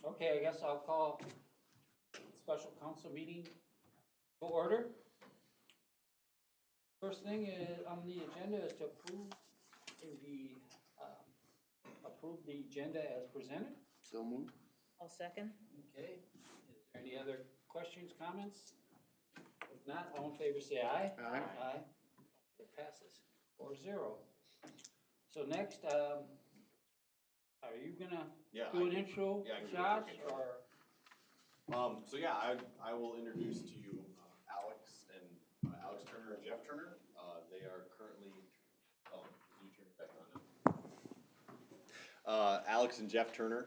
Okay, I guess I'll call special council meeting to order. First thing is, on the agenda is to approve the agenda as presented. So moved. I'll second. Okay, is there any other questions, comments? If not, all in favor say aye. Aye. Aye. It passes 4-0. So next, are you gonna do an intro, yeah, I can do a Josh, quick intro. or? So yeah, I will introduce to you Alex Turner and Jeff Turner. They are currently, can you turn it back on now? Alex and Jeff Turner,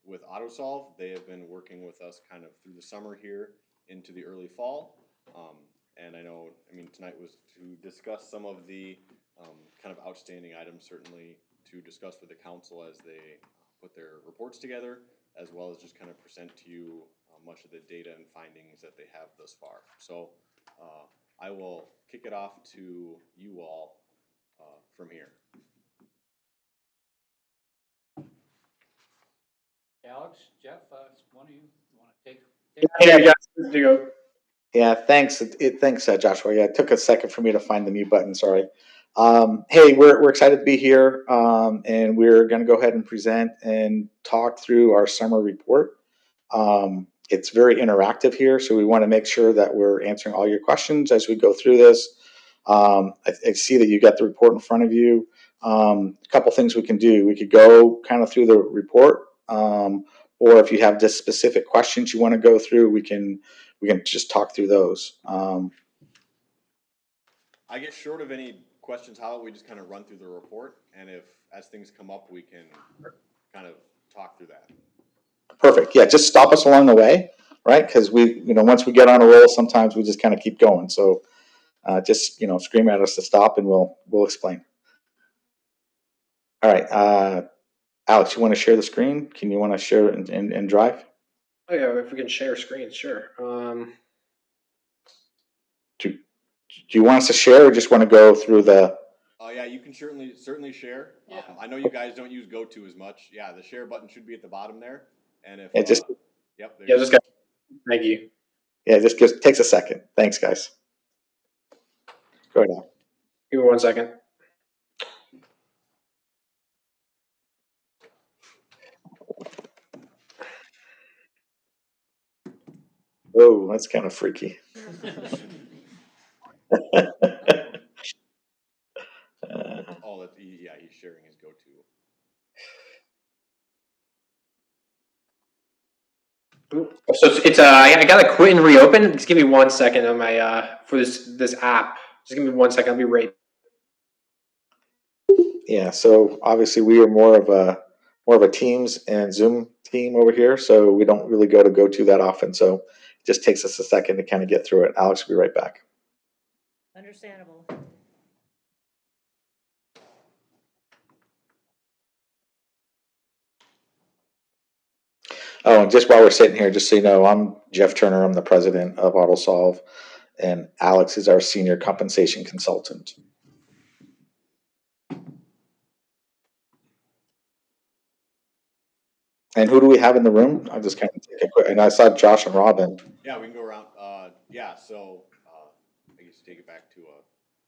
with AutoSolve, they have been working with us kind of through the summer here into the early fall. And tonight was to discuss some of the kind of outstanding items, certainly to discuss with the council as they put their reports together, as well as just kind of present to you much of the data and findings that they have thus far. So I will kick it off to you all from here. Alex, Jeff, one of you want to take? Yeah, yeah, yeah. Thanks, thanks, Joshua. Yeah, it took a second for me to find the mute button. Sorry. Hey, we're excited to be here, and we're going to go ahead and present and talk through our summer report. It's very interactive here, so we want to make sure that we're answering all your questions as we go through this. I see that you got the report in front of you. A couple things we can do. We could go kind of through the report, or if you have just specific questions you want to go through, we can just talk through those. I guess short of any questions, how about we just kind of run through the report, and if as things come up, we can kind of talk through that. Perfect. Yeah, just stop us along the way, right? Because once we get on a roll, sometimes we just kind of keep going. So just scream at us to stop, and we'll explain. All right, Alex, you want to share the screen? Can you want to share it and drive? Oh yeah, if we can share screen, sure. Do you want us to share, or just want to go through the? Oh yeah, you can certainly share. Yeah. I know you guys don't use GoTo as much. Yeah, the share button should be at the bottom there. And if It just yep, there Yeah, you just go. got. Thank you. yeah, just takes a second. Thanks, guys. Go ahead. Al. Give me 1 second. Oh, that's kind of freaky. Oh, yeah, he's sharing his GoTo. So it's I gotta quit and reopen. Just give me 1 second on my for this app. Just give me 1 second. I'll be right. Yeah, so obviously we are more of a Teams and Zoom team over here, so we don't really go to that often. So it just takes us a second to kind of get through it. Alex will be right back. Understandable. Oh, and just while we're sitting here, just so you know, I'm Jeff Turner. I'm the president of AutoSolve, and Alex is our senior compensation consultant. And who do we have in the room? I'll just kind of take a quick. And I saw Josh and Robin. Yeah, we can go around. Yeah, so I guess take it back to a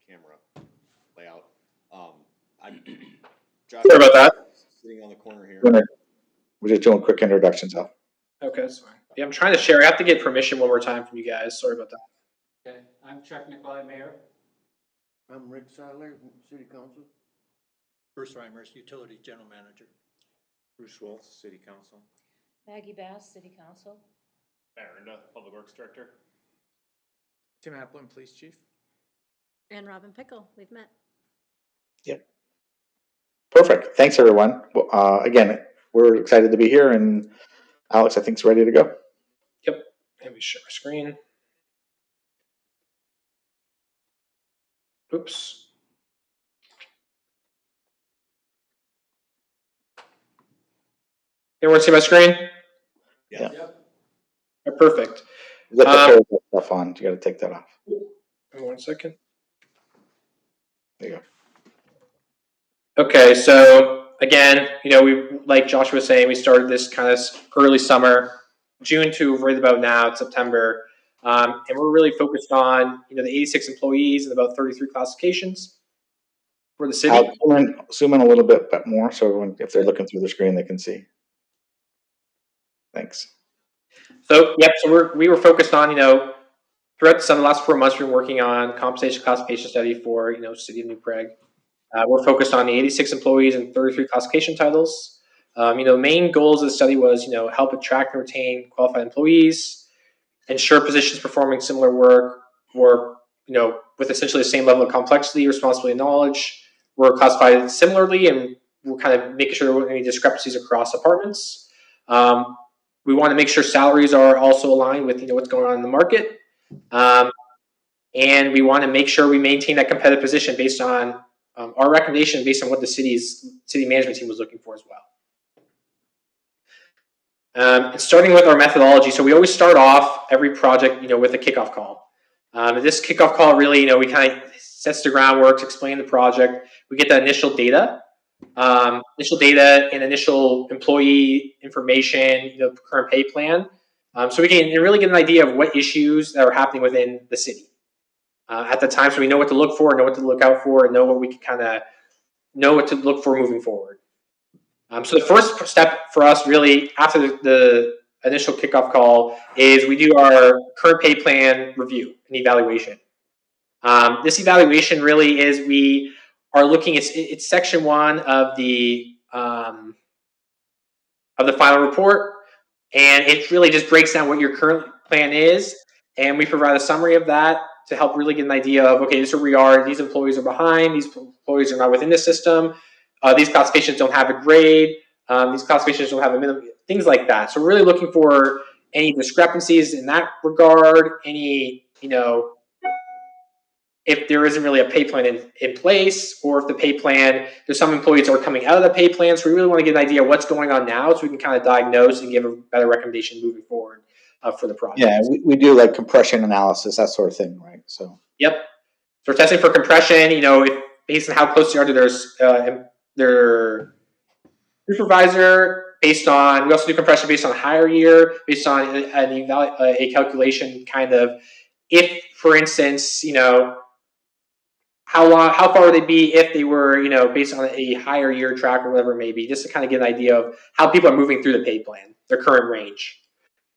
camera layout. I'm Josh. Sorry about that. Sitting on the corner here. We're just doing quick introductions, Al. Okay, that's fine. Yeah, I'm trying to share. I have to get permission one more time from you guys. Sorry about that. Okay, I'm Chuck Nicolai, Mayor. I'm Rick Sadler, City Council. Bruce Reimers, Utility General Manager. Bruce Wolf, City Council. Maggie Bass, City Council. Marinda, Public Works Director. Tim Applin, Police Chief. And Robin Pickle, we've met. Yep. Perfect. Thanks, everyone. Well, again, we're excited to be here, and Alex, I think, is ready to go. Yep. Let me share my screen. Oops. Everyone see my screen? Yeah. Yep. Oh, perfect. You got the paragraph stuff on. You got to take that off. 1 second. There you go. Okay, so again, we, like Joshua was saying, we started this kind of early summer, June to right about now, it's September. And we're really focused on, the 86 employees and about 33 classifications for the city. I'll zoom in a little bit more so everyone, if they're looking through the screen, they can see. Thanks. So, we were focused on, throughout the last 4 months, we've been working on compensation classification study for, City of New Prague. We're focused on the 86 employees and 33 classification titles. Main goals of the study was, help attract and retain qualified employees, ensure positions performing similar work or, with essentially the same level of complexity, responsibility, and knowledge were classified similarly, and we're kind of making sure there weren't any discrepancies across departments. We want to make sure salaries are also aligned with, what's going on in the market. And we want to make sure we maintain that competitive position based on our recommendation, based on what the city management team was looking for as well. Starting with our methodology, so we always start off every project, with a kickoff call. This kickoff call really, we kind of sets the groundwork, explain the project. We get the initial data and initial employee information, current pay plan. So we can really get an idea of what issues that are happening within the city at the time, so we know what to look for, know what to look out for, and know what we can kind of know what to look for moving forward. So the first step for us, really, after the initial kickoff call, is we do our current pay plan review and evaluation. This evaluation really is we are looking. It's section 1 of the final report, and it really just breaks down what your current plan is, and we provide a summary of that to help really get an idea of, okay, this is where we are. These employees are behind. These employees are not within the system. These classifications don't have a grade. These classifications don't have a minimum. Things like that. So we're really looking for any discrepancies in that regard. Any, if there isn't really a pay plan in place, or if the pay plan, there's some employees that are coming out of the pay plan. So we really want to get an idea of what's going on now, so we can kind of diagnose and give a better recommendation moving forward for the project. Yeah, we do like compression analysis, that sort of thing, right? So. Yep. So we're testing for compression. If, based on how close they are to their supervisor. Based on, we also do compression based on hire year, based on a calculation kind of, if, for instance, how far would they be if they were, based on a higher year track or whatever it may be, just to kind of get an idea of how people are moving through the pay plan, their current range.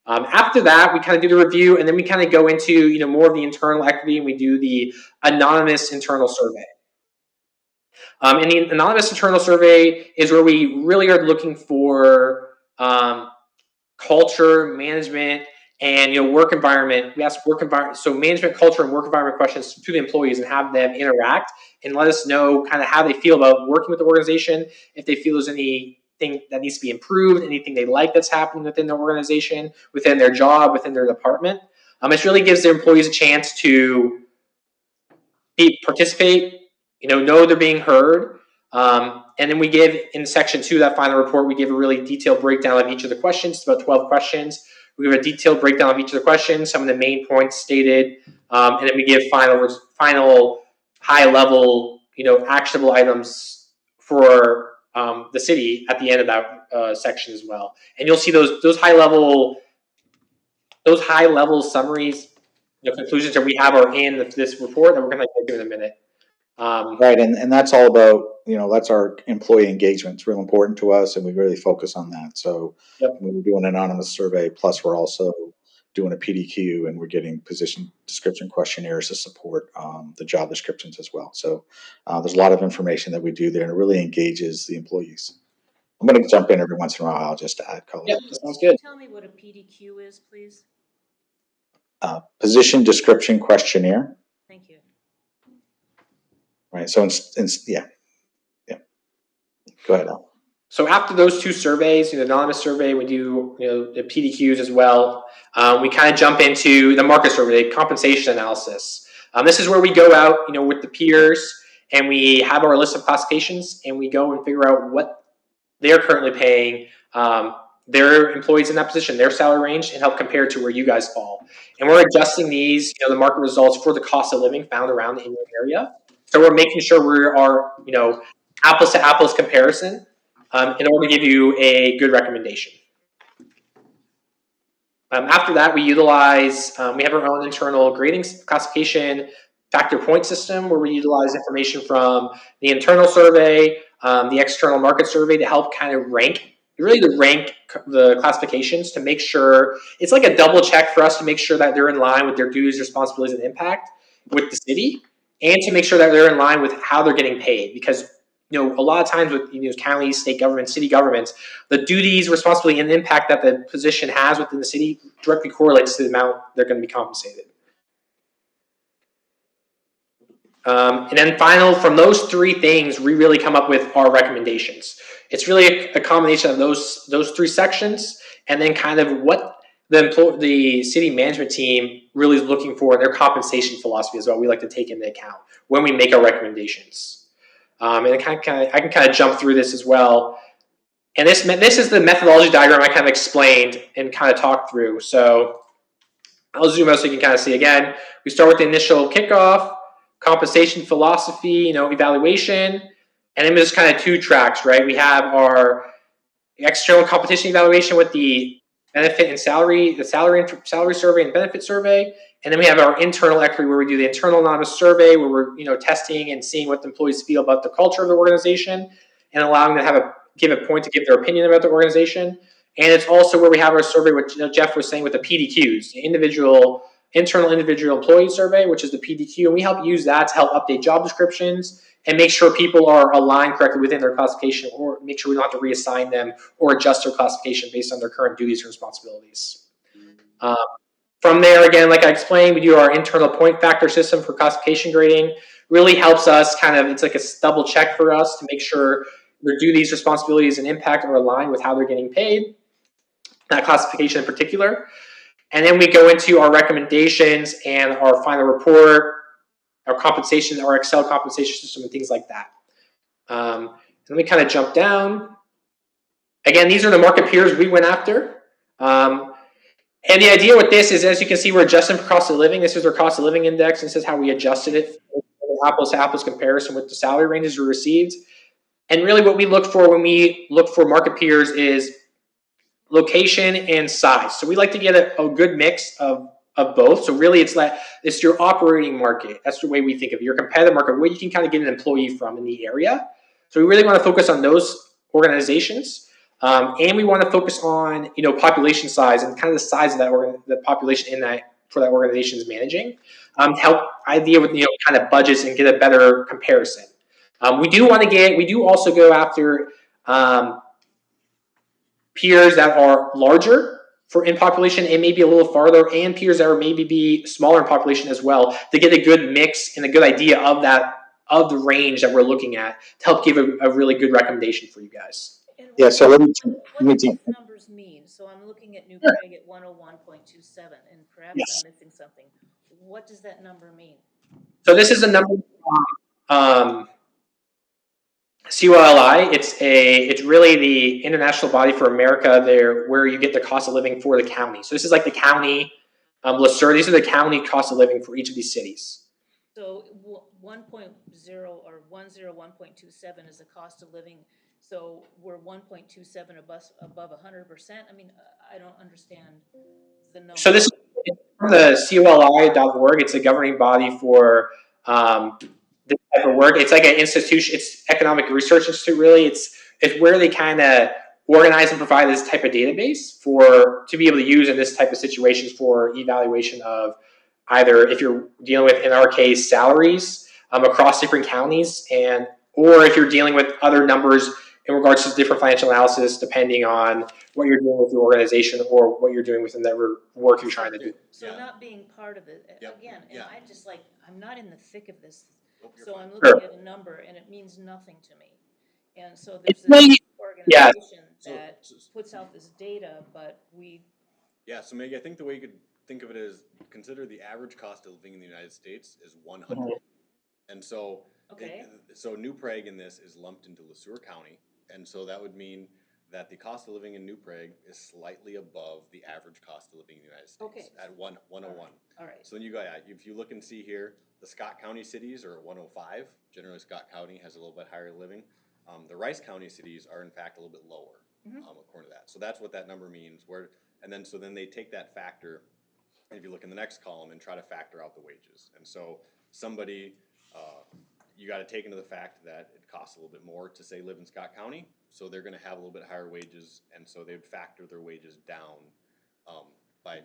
After that, we kind of do the review, and then we kind of go into, more of the internal equity, and we do the anonymous internal survey. And the anonymous internal survey is where we really are looking for culture, management, and work environment. We ask work environment, so management, culture, and work environment questions to the employees, and have them interact and let us know kind of how they feel about working with the organization. If they feel there's anything that needs to be improved, anything they like that's happening within the organization, within their job, within their department. It really gives their employees a chance to participate. Know they're being heard. And then we give, in section 2 of that final report, we give a really detailed breakdown of each of the questions. It's about 12 questions. We give a detailed breakdown of each of the questions, some of the main points stated, and then we give final high-level, actionable items for the city at the end of that section as well. And you'll see those high-level summaries, conclusions that we have are in this report that we're going to get to in a minute. Right, and that's all about, that's our employee engagement. It's real important to us, and we really focus on that. So we're doing an anonymous survey, plus we're also doing a PDQ, and we're getting position description questionnaires to support the job descriptions as well. So there's a lot of information that we do there, and it really engages the employees. I'm going to jump in every once in a while. I'll just add color. Yeah, that sounds good. Tell me what a PDQ is, please. Position description questionnaire. Thank you. Right. So, yeah. Go ahead, Al. So after those 2 surveys, the anonymous survey, we do, the PDQs as well. We kind of jump into the market survey, compensation analysis. This is where we go out, with the peers, and we have our list of classifications, and we go and figure out what they're currently paying their employees in that position, their salary range, and help compare to where you guys fall. And we're adjusting these, the market results for the cost of living found around in your area. So we're making sure we are, apples to apples comparison. in order to give you a good recommendation. After that, we utilize, we have our own internal grading classification factor point system where we utilize information from the internal survey, the external market survey to help kind of rank, really to rank the classifications to make sure, it's like a double check for us to make sure that they're in line with their duties, responsibilities, and impact with the city, and to make sure that they're in line with how they're getting paid. Because a lot of times with counties, state governments, city governments, the duties, responsibility, and impact that the position has within the city directly correlates to the amount they're going to be compensated. And then from those three things, we really come up with our recommendations. It's really a combination of those three sections, and then kind of what the city management team really is looking for in their compensation philosophy is what we like to take into account when we make our recommendations. And I can kind of jump through this as well. And this is the methodology diagram I kind of explained and kind of talked through. So I'll zoom out so you can kind of see again. We start with the initial kickoff, compensation philosophy, evaluation, and then there's kind of two tracks, right? We have our external competition evaluation with the benefit and salary, the salary survey and benefit survey, and then we have our internal equity where we do the internal anonymous survey where we're testing and seeing what the employees feel about the culture of the organization and allowing them to give a point to give their opinion about the organization. And it's also where we have our survey, which Jeff was saying with the PDQs, the internal individual employee survey, which is the PDQ, and we help use that to help update job descriptions and make sure people are aligned correctly within their classification, or make sure we don't have to reassign them or adjust their classification based on their current duties and responsibilities. From there, again, like I explained, we do our internal point factor system for classification grading. Really helps us it's like a double check for us to make sure their duties, responsibilities, and impact are aligned with how they're getting paid, that classification in particular. And then we go into our recommendations and our final report, our compensation, our Excel compensation system, and things like that. Let me kind of jump down. Again, these are the market peers we went after. And the idea with this is, as you can see, we're adjusting for cost of living. This is our cost of living index. This is how we adjusted it for apples to apples comparison with the salary ranges we received. And really what we look for when we look for market peers is location and size. So we like to get a good mix of both. So really it's your operating market. That's the way we think of it. Your competitive market, where you can kind of get an employee from in the area. So we really want to focus on those organizations. And we want to focus on, population size and kind of the size of the population for that organization is managing. To help idea with, kind of budgets and get a better comparison. We do also go after, peers that are larger in population and maybe a little farther, and peers that are maybe be smaller in population as well, to get a good mix and a good idea of the range that we're looking at to help give a really good recommendation for you guys. Yeah, so let me What do these numbers mean? So I'm looking at New Prague at 101.27, and perhaps Yes. I'm missing something. What does that number mean? So this is a number from COLI. It's really the international body for America there, where you get the cost of living for the county. So this is like the county listserv. These are the county cost of living for each of these cities. So 1.0 or 101.27 is the cost of living. So we're 1.27 above 100%. I mean, I don't understand the number. So this is from the COLI.org. It's a governing body for this type of work. It's like an institution. It's economic research institute. Really, it's where they kind of organize and provide this type of database to be able to use in this type of situations for evaluation of either if you're dealing with, in our case, salaries across different counties, or if you're dealing with other numbers in regards to different financial analysis, depending on what you're doing with your organization or what you're doing within that work you're trying to do. So not being part of it, Yep. again, and Yeah. I'm not in the thick of this. Nope, you're So fine. I'm looking at a number and it means nothing to me. And so there's this organization that puts out this data, but Yeah, so Maggie, I think the way you could think of it is consider the average cost of living in the United States is 100. And so, okay. so New Prague in this is lumped into Le Sueur County. And so that would mean that the cost of living in New Prague is slightly above the average cost of living in the United States Okay. at 101. All right. So then if you look and see here, the Scott County cities are at 105. Generally, Scott County has a little bit higher living. The Rice County cities are in fact a little bit lower, according to that. So that's what that number means. So then they take that factor, and if you look in the next column and try to factor out the wages. And so somebody, you got to take into the fact that it costs a little bit more to say live in Scott County, so they're going to have a little bit higher wages, and so they would factor their wages down by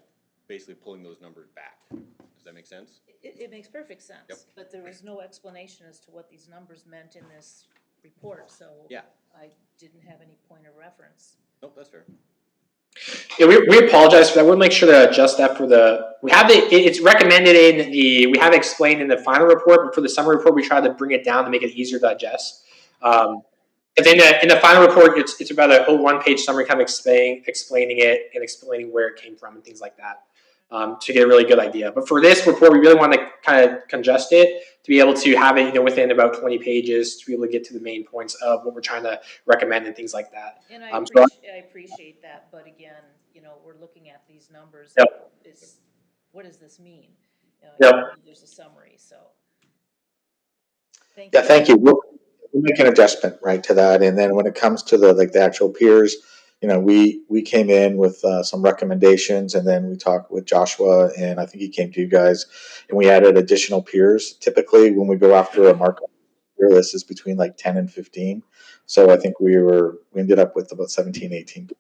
basically pulling those numbers back. Does that make sense? It makes perfect sense. Yep. But there was no explanation as to what these numbers meant in this report, so Yeah. I didn't have any point of reference. Nope, that's fair. Yeah, we apologize for that. We'll make sure to adjust that for it's recommended we have it explained in the final report, but for the summary report, we try to bring it down to make it easier to digest. But in the final report, it's about a whole 1-page summary kind of explaining it and explaining where it came from and things like that, to get a really good idea. But for this report, we really want to kind of congest it to be able to have it, within about 20 pages to be able to get to the main points of what we're trying to recommend and things like that. And I appreciate that, but again, we're looking at these numbers. Yep. What does this mean? Yep. There's a summary, so. Thank you. Yeah, thank you. We'll make an adjustment right to that. And then when it comes to the actual peers, we came in with some recommendations, and then we talked with Joshua, and I think he came to you guys, and we added additional peers. Typically, when we go after a market peer list is between like 10 and 15. So I think we ended up with about 17, 18.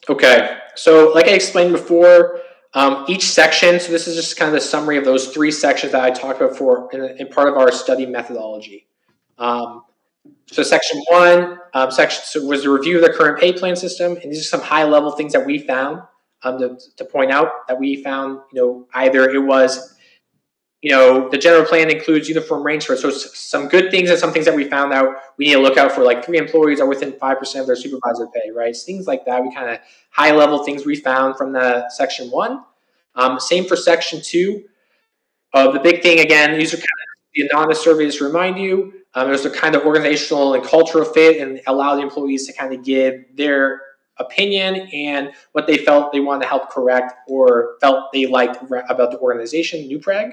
Okay, so like I explained before, each section, so this is just kind of the summary of those 3 sections that I talked about in part of our study methodology. So section 1 was the review of the current pay plan system, and these are some high-level things that we found to point out that we found, either it was the general plan includes uniform range for it. So some good things and some things that we found out we need to look out for, like 3 employees are within 5% of their supervisor pay, right? Things like that. We kind of high level things we found from the section 1. Same for section 2. The big thing again, these are kind of the anonymous surveys to remind you. There's a kind of organizational and cultural fit, and allow the employees to kind of give their opinion and what they felt they wanted to help correct or felt they liked about the organization, New Prague.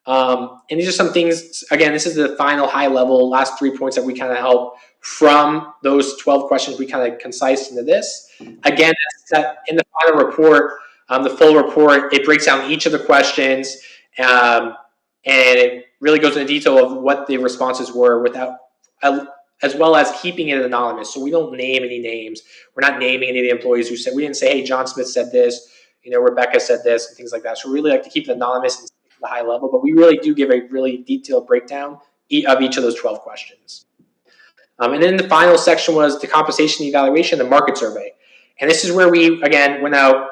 And these are some things, again, this is the final high level, last 3 points that we kind of help from those 12 questions we kind of concise into this. Again, in the final report, the full report, it breaks down each of the questions, and it really goes into detail of what the responses were as well as keeping it anonymous. So we don't name any names. We're not naming any of the employees who said, we didn't say, hey, John Smith said this, Rebecca said this, and things like that. So we really like to keep it anonymous and the high level, but we really do give a really detailed breakdown of each of those 12 questions. And then the final section was the compensation evaluation, the market survey. And this is where we, again, went out,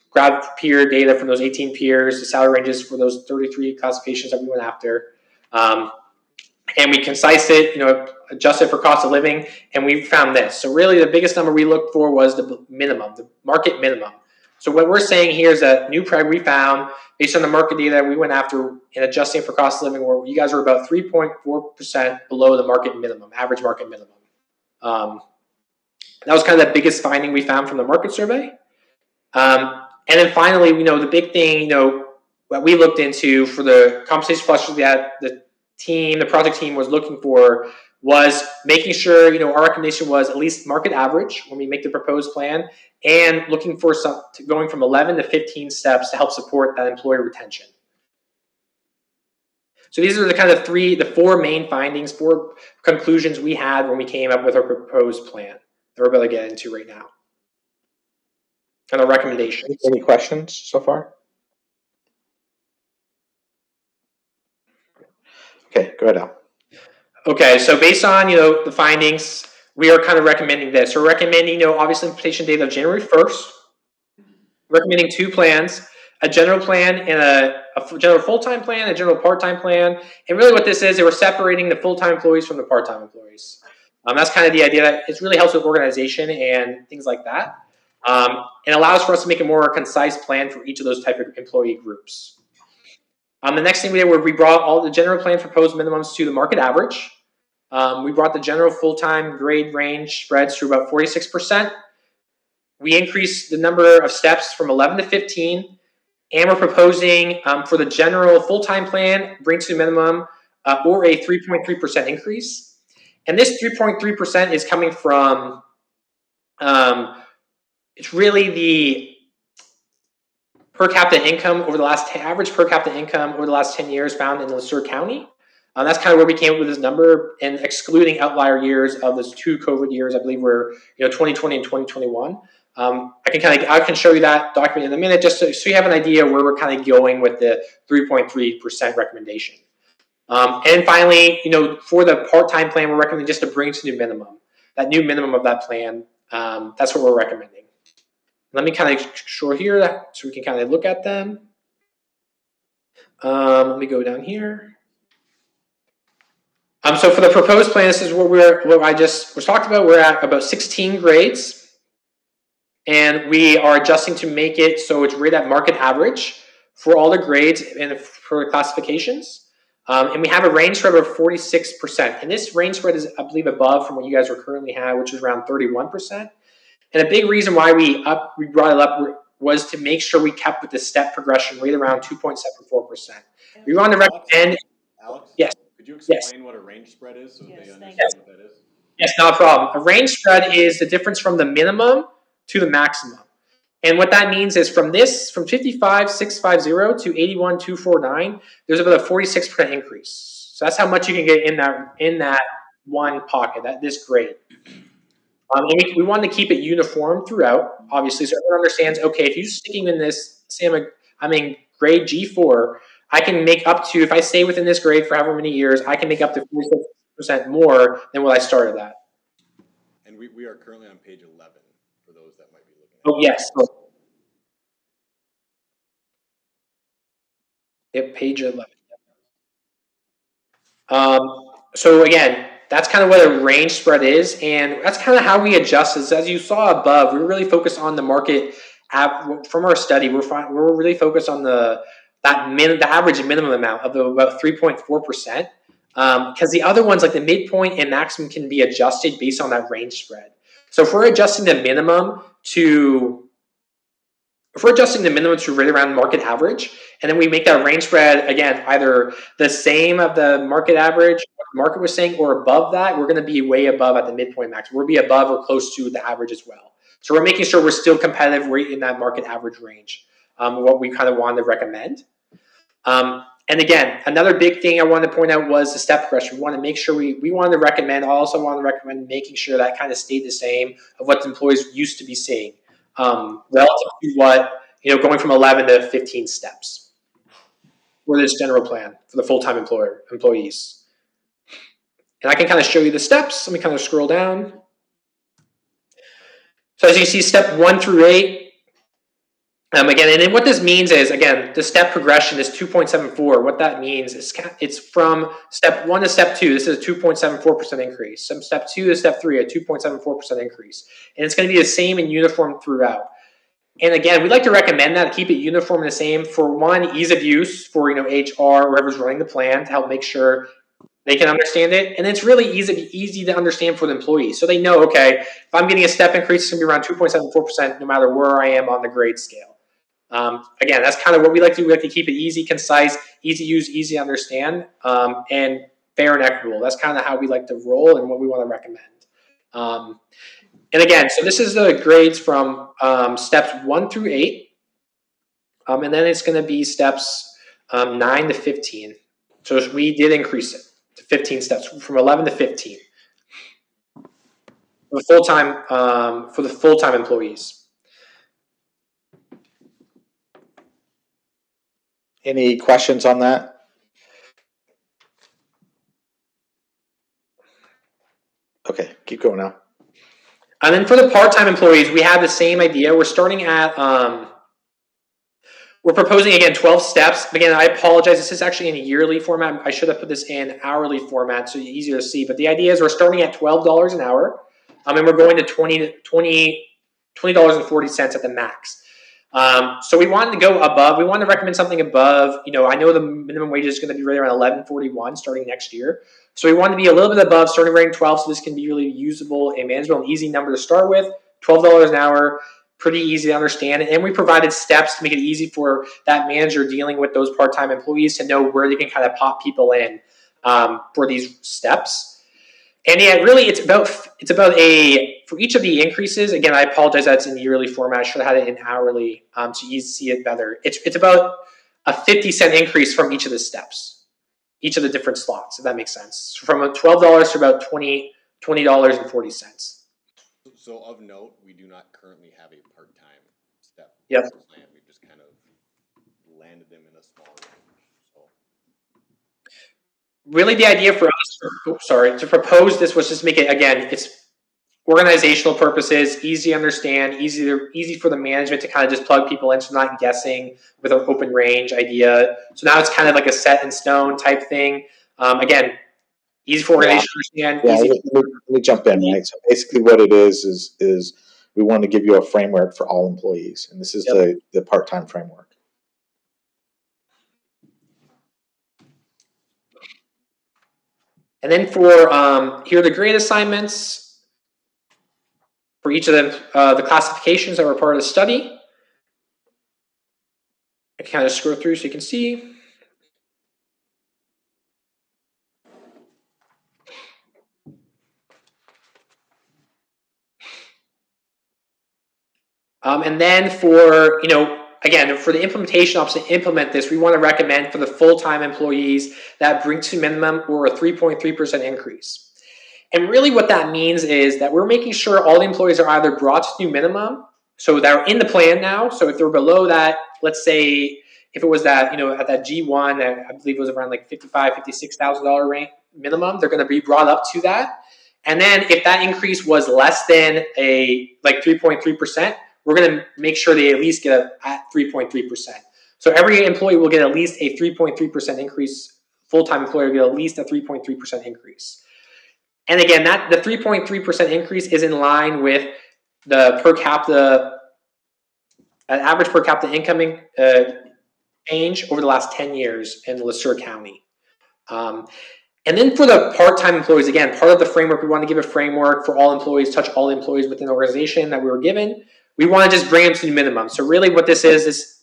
grabbed peer data from those 18 peers, the salary ranges for those 33 classifications that we went after. And we concised it, adjusted for cost of living, and we found this. So really the biggest number we looked for was the minimum, the market minimum. So what we're saying here is that New Prague we found, based on the market data we went after in adjusting for cost of living, where you guys were about 3.4% below the market minimum, average market minimum. That was kind of the biggest finding we found from the market survey. And then finally, the big thing, what we looked into for the compensation clusters that the project team was looking for was making sure, our recommendation was at least market average when we make the proposed plan, and looking for going from 11 to 15 steps to help support that employee retention. So these are the 4 main findings, 4 conclusions we had when we came up with our proposed plan that we're about to get into right now. And our recommendations. Any questions so far? Okay, go ahead, Al. Okay, so based on, the findings, we are kind of recommending this. We're recommending, obviously implementation date of January 1st. Recommending 2 plans, a general plan and a general full-time plan, a general part-time plan. And really what this is, they were separating the full-time employees from the part-time employees. That's kind of the idea that it really helps with organization and things like that. It allows for us to make a more concise plan for each of those type of employee groups. The next thing we did was we brought all the general plan proposed minimums to the market average. We brought the general full-time grade range spreads to about 46%. We increased the number of steps from 11 to 15, And we're proposing for the general full-time plan, bring to the minimum, or a 3.3% increase. And this 3.3% is coming from, it's really the per capita income over the last average per capita income over the last 10 years found in Le County. That's kind of where we came up with this number, and excluding outlier years of those 2 COVID years, I believe were 2020 and 2021. I can show you that document in a minute, just so you have an idea where we're kind of going with the 3.3% recommendation. And finally, for the part-time plan, we're recommending just to bring to new minimum. That new minimum of that plan, that's what we're recommending. Let me kind of show here so we can kind of look at them. Let me go down here. So for the proposed plan, this is what I just was talked about. We're at about 16 grades, and we are adjusting to make it so it's right at market average for all the grades and for the classifications. And we have a range spread of 46%. And this range spread is, I believe, above from what you guys are currently have, which is around 31%. And a big reason why we brought it up was to make sure we kept with the step progression right around 2.74%. We want to recommend. Alex? Yes. Could you explain what a range spread is so Yes, they thank understand what that is? Yes, not a problem. A range spread is the difference from the minimum to the maximum. And what that means is from 55,650 to 81,249, there's about a 46% increase. So that's how much you can get in that one pocket, this grade. And we wanted to keep it uniform throughout, obviously, so everyone understands, okay, if you're sticking in this, say I'm in grade G4, I can make up to, if I stay within this grade for however many years, I can make up to 46% more than what I started at. And we are currently on page 11 for those that might be looking at. Oh, yes. Yep, page 11. So again, that's kind of what a range spread is, and that's kind of how we adjust this. As you saw above, we're really focused on the market. From our study, we're really focused on the average minimum amount of about 3.4%, because the other ones like the midpoint and maximum can be adjusted based on that range spread. So if we're adjusting the minimum to right around market average, and then we make that range spread, again, either the same of the market average, what the market was saying, or above that, we're going to be way above at the midpoint max. We'll be above or close to the average as well. So we're making sure we're still competitive right in that market average range, what we kind of wanted to recommend. And again, another big thing I wanted to point out was the step progression. We want to make sure we wanted to recommend, I also want to recommend making sure that kind of stayed the same of what the employees used to be seeing. Relative to what, going from 11 to 15 steps for this general plan for the full-time employees. And I can kind of show you the steps. Let me kind of scroll down. So as you see, step 1 through 8. Again, and then what this means is, again, the step progression is 2.74. What that means is it's from step 1 to step 2. This is a 2.74% increase. From step 2 to step 3, a 2.74% increase. And it's going to be the same and uniform throughout. And again, we'd like to recommend that, keep it uniform and the same for one, ease of use for HR, whoever's running the plan, to help make sure they can understand it. And it's really easy to understand for the employees. So they know, okay, if I'm getting a step increase, it's going to be around 2.74% no matter where I am on the grade scale. Again, that's kind of what we like to do. We like to keep it easy, concise, easy to use, easy to understand, and fair and equitable. That's kind of how we like to roll and what we want to recommend. And again, so this is the grades from steps 1 through 8. And then it's going to be steps 9 to 15. So we did increase it to 15 steps, from 11 to 15. For the full-time employees. Any questions on that? Okay, keep going now. And then for the part-time employees, we have the same idea. We're starting at, we're proposing, again, 12 steps. Again, I apologize. This is actually in a yearly format. I should have put this in hourly format so it's easier to see. But the idea is we're starting at $12 an hour, and we're going to $20.40 at the max. So we wanted to go above. We wanted to recommend something above. I know the minimum wage is going to be right around $11.41 starting next year. So we wanted to be a little bit above, starting rank 12, so this can be really usable and manageable and easy number to start with. $12 an hour. pretty easy to understand. And we provided steps to make it easy for that manager dealing with those part-time employees to know where they can kind of pop people in for these steps. And yeah, really, it's about for each of the increases. Again, I apologize that's in yearly format. I should have had it in hourly so you see it better. It's about a 50-cent increase from each of the steps, each of the different slots, if that makes sense. From $12 to about $20.40. So of note, we do not currently have a part-time step Yep. plan. We've just kind of landed them in a small range. So Really, the idea for us, to propose this was just make it, again, it's organizational purposes, easy to understand, easy for the management to kind of just plug people in, so not guessing with an open range idea. So now it's kind of like a set in stone type thing. Again, easy for organization to understand. Yeah, Easy. let me jump in, right? So basically what it is we want to give you a framework for all employees, and this is the part-time framework. And then for here are the grade assignments for each of them, the classifications that were part of the study. I can kind of scroll through so you can see. And then for, again, for the implementation office to implement this, we want to recommend for the full-time employees that bring to minimum or a 3.3% increase. And really what that means is that we're making sure all the employees are either brought to new minimum, so they're in the plan now. So if they're below that, let's say if it was that, at that G1, I believe it was around like $55,000, $56,000 range minimum, they're going to be brought up to that. And then if that increase was less than 3.3%, we're going to make sure they at least get at 3.3%. So every employee will get at least a 3.3% increase. Full-time employee will get at least a 3.3% increase. And again, the 3.3% increase is in line with the average per capita income change over the last 10 years in Le County. And then for the part-time employees, again, part of the framework, we want to give a framework for all employees, touch all employees within the organization that we were given. We want to just bring them to the minimum. So really what this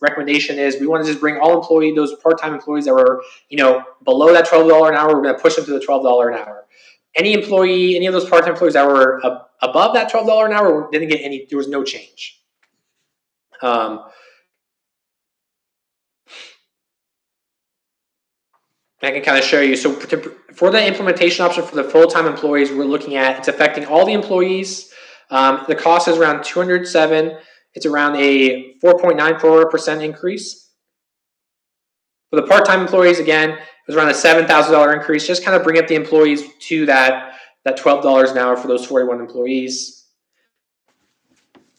recommendation is, we want to just bring all those part-time employees that were, below that $12 an hour, we're going to push them to the $12 an hour. Any of those part-time employees that were above that $12 an hour didn't get there was no change. I can kind of show you. So for the implementation option for the full-time employees, we're looking at, it's affecting all the employees. The cost is around $207. It's around a 4.94% increase. For the part-time employees, again, it was around a $7,000 increase. Just kind of bring up the employees to that $12 an hour for those 41 employees.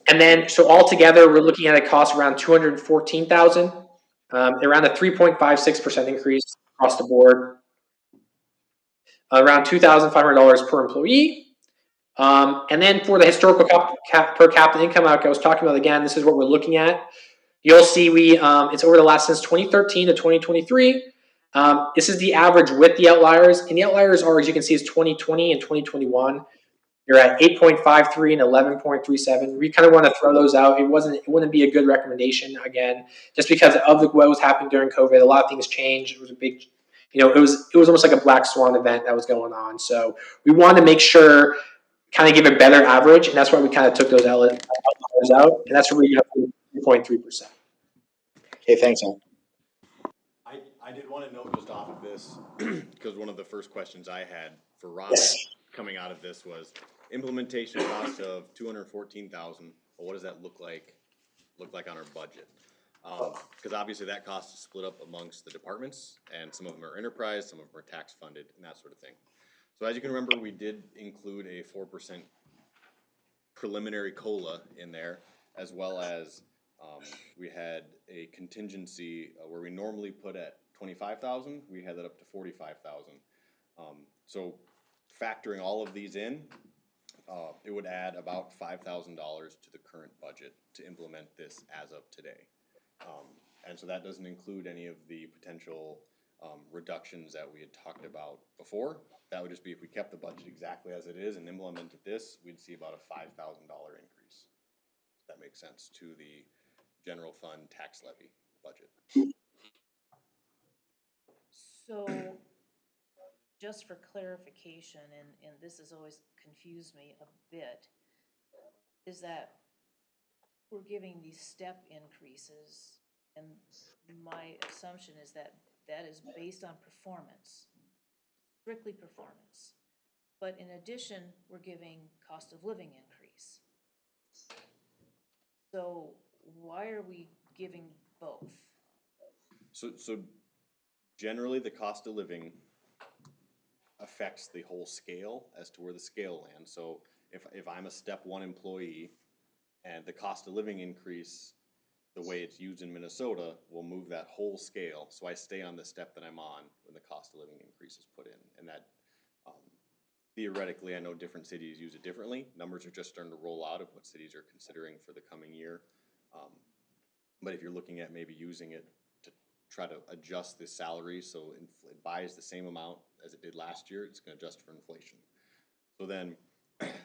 And then, so altogether, we're looking at a cost around $214,000, around a 3.56% increase across the board. Around $2,500 per employee. And then for the historical per capita income, like I was talking about, again, this is what we're looking at. You'll see it's over the last since 2013 to 2023. This is the average with the outliers, and the outliers are, as you can see, is 2020 and 2021. You're at 8.53 and 11.37. We kind of want to throw those out. It wouldn't be a good recommendation, again, just because of what was happening during COVID. A lot of things changed. It was a big, it was almost like a black swan event that was going on. So we want to make sure, kind of give a better average, and that's why we kind of took those outliers out, and that's where we got 3.3%. Okay, thanks, Al. I did want to note just off of this, because one of the first questions I had for Robin coming out of this was implementation cost of $214,000. Well, what does that look like on our budget? Because obviously that cost is split up amongst the departments, and some of them are enterprise, some of them are tax funded, and that sort of thing. So as you can remember, we did include a 4% preliminary COLA in there, as well as we had a contingency where we normally put at $25,000, we had that up to $45,000. So factoring all of these in, it would add about $5,000 to the current budget to implement this as of today. And so that doesn't include any of the potential reductions that we had talked about before. That would just be if we kept the budget exactly as it is and implemented this, we'd see about a $5,000 increase. that makes sense, to the general fund tax levy budget. So, just for clarification, and this has always confused me a bit, is that we're giving these step increases, and my assumption is that that is based on performance, strictly performance. But in addition, we're giving cost of living increase. So why are we giving both? So generally, the cost of living affects the whole scale as to where the scale lands. So if I'm a step one employee and the cost of living increase, the way it's used in Minnesota, will move that whole scale. So I stay on the step that I'm on when the cost of living increase is put in. And that theoretically, I know different cities use it differently. Numbers are just starting to roll out of what cities are considering for the coming year. But if you're looking at maybe using it to try to adjust the salary so it buys the same amount as it did last year, it's going to adjust for inflation. So then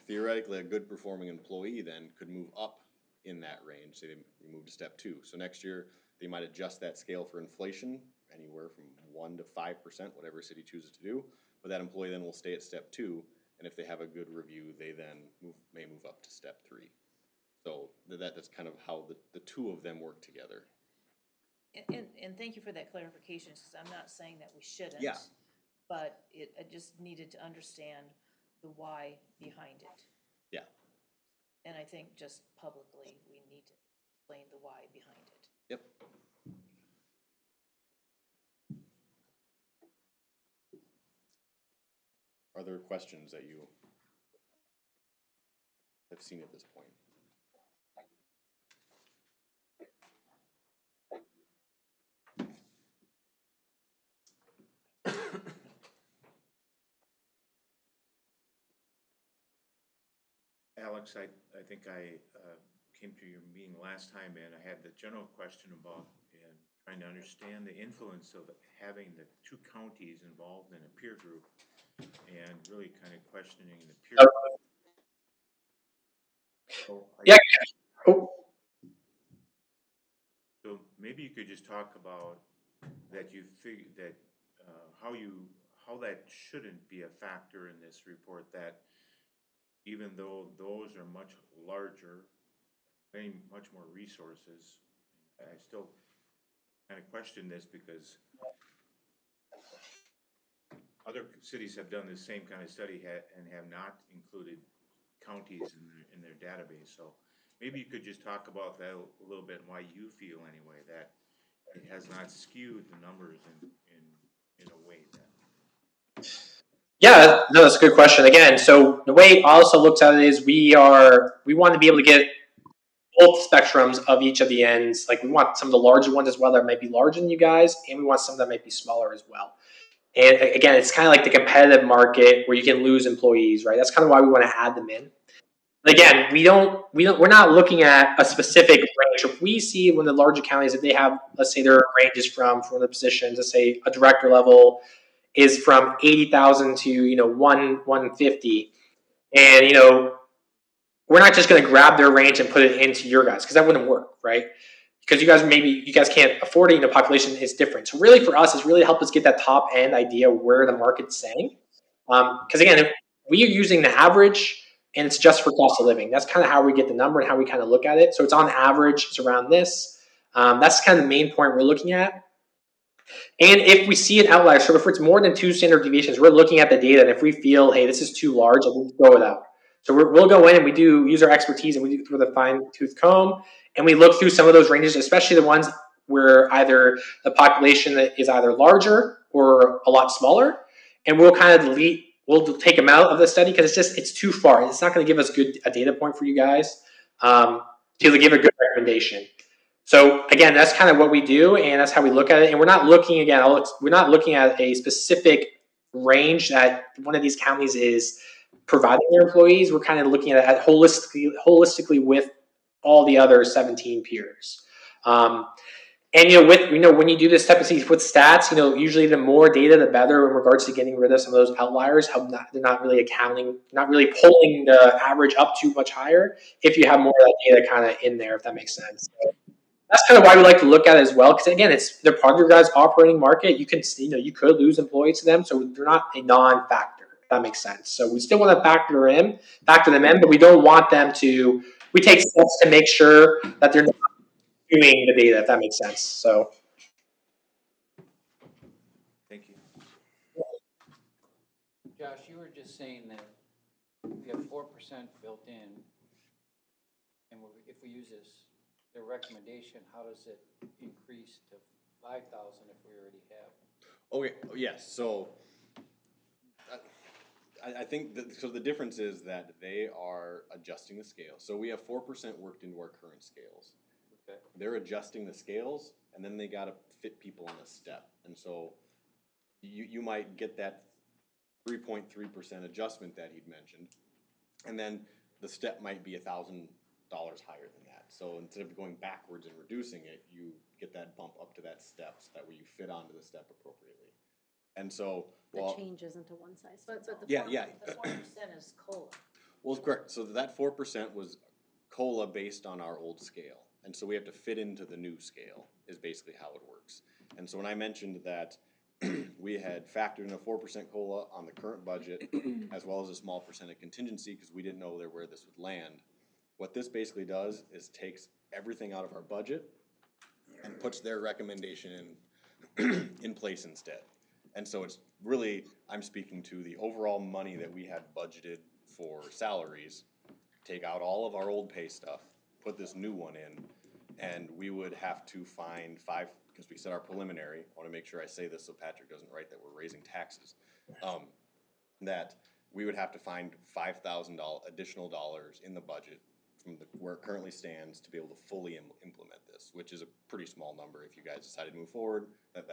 theoretically, a good performing employee then could move up in that range. Say they move to step two. So next year, they might adjust that scale for inflation anywhere from 1 to 5%, whatever city chooses to do. But that employee then will stay at step two. And if they have a good review, they then may move up to step three. So that's kind of how the two of them work together. And thank you for that clarification, because I'm not saying that we shouldn't. Yeah. But I just needed to understand the why behind it. Yeah. And I think just publicly, we need to explain the why behind it. Yep. Are there questions that you have seen at this point? Alex, I think I came to your meeting last time and I had the general question about trying to understand the influence of having the two counties involved in a peer group and really kind of questioning the peer group. So Yeah. Oh. So maybe you could just talk about that you figure that how that shouldn't be a factor in this report, that even though those are much larger, paying much more resources, I still kind of question this because other cities have done the same kind of study and have not included counties in their database. So maybe you could just talk about that a little bit and why you feel anyway that it has not skewed the numbers in a way that. Yeah, no, that's a good question. Again, so the way also looks at it is we want to be able to get both spectrums of each of the ends. Like we want some of the larger ones as well that might be larger than you guys, and we want some that might be smaller as well. And again, it's kind of like the competitive market where you can lose employees, right? That's kind of why we want to add them in. But again, we're not looking at a specific range. If we see when the larger counties, if they have, let's say their ranges from the positions, let's say a director level is from 80,000 to 150, and we're not just going to grab their range and put it into your guys because that wouldn't work, right? Because you guys can't afford it. Population is different. So really, for us, is really help us get that top end idea of where the market's saying. Because again, if we are using the average and it's just for cost of living, that's kind of how we get the number and how we kind of look at it. So it's on average, it's around this. That's kind of the main point we're looking at. And if we see an outlier, so if it's more than 2 standard deviations, we're looking at the data, and if we feel, hey, this is too large, we'll go without. So we'll go in and we do use our expertise and we do through the fine-tooth comb, and we look through some of those ranges, especially the ones where either the population is either larger or a lot smaller, and we'll kind of we'll take them out of the study because it's too far. It's not going to give us a data point for you guys to give a good recommendation. So again, that's kind of what we do, and that's how we look at it. And we're not looking at a specific range that one of these counties is providing their employees. We're kind of looking at it holistically with all the other 17 peers. And when you do this type of thing with stats, usually the more data, the better in regards to getting rid of some of those outliers. They're not really not really pulling the average up too much higher if you have more of that data kind of in there, if that makes sense. So that's kind of why we like to look at it as well, because again, they're part of your guys' operating market. You could lose employees to them, so they're not a non-factor. If that makes sense. So we still want to factor them in, but we don't want them to. We take steps to make sure that they're not doing the data, if that makes sense. So. Thank you. Josh, you were just saying that we have 4% built in, and if we use their recommendation, how does it increase to 5,000 if we already have? Okay, yes, so I think so the difference is that they are adjusting the scale. So we have 4% worked into our current scales. Okay. They're adjusting the scales, and then they gotta fit people on a step. And so you might get that 3.3% adjustment that he'd mentioned, and then the step might be $1,000 higher than that. So instead of going backwards and reducing it, you get that bump up to that step, so that way you fit onto the step appropriately. And so, The change isn't a one size But fits all. the Yeah, 4%, yeah. the 4% is COLA. well, correct. So that 4% was COLA based on our old scale, and so we have to fit into the new scale. Is basically how it works. And so when I mentioned that we had factored in a 4% COLA on the current budget, as well as a small percent of contingency because we didn't know where this would land. What this basically does is takes everything out of our budget and puts their recommendation in place instead. And so it's really, I'm speaking to the overall money that we had budgeted for salaries, take out all of our old pay stuff, put this new one in, and we would have to find because we said our preliminary, I wanna make sure I say this so Patrick doesn't write that we're raising taxes. That we would have to find $5,000 additional dollars in the budget from where it currently stands to be able to fully implement this, which is a pretty small number if you guys decide to move forward. That's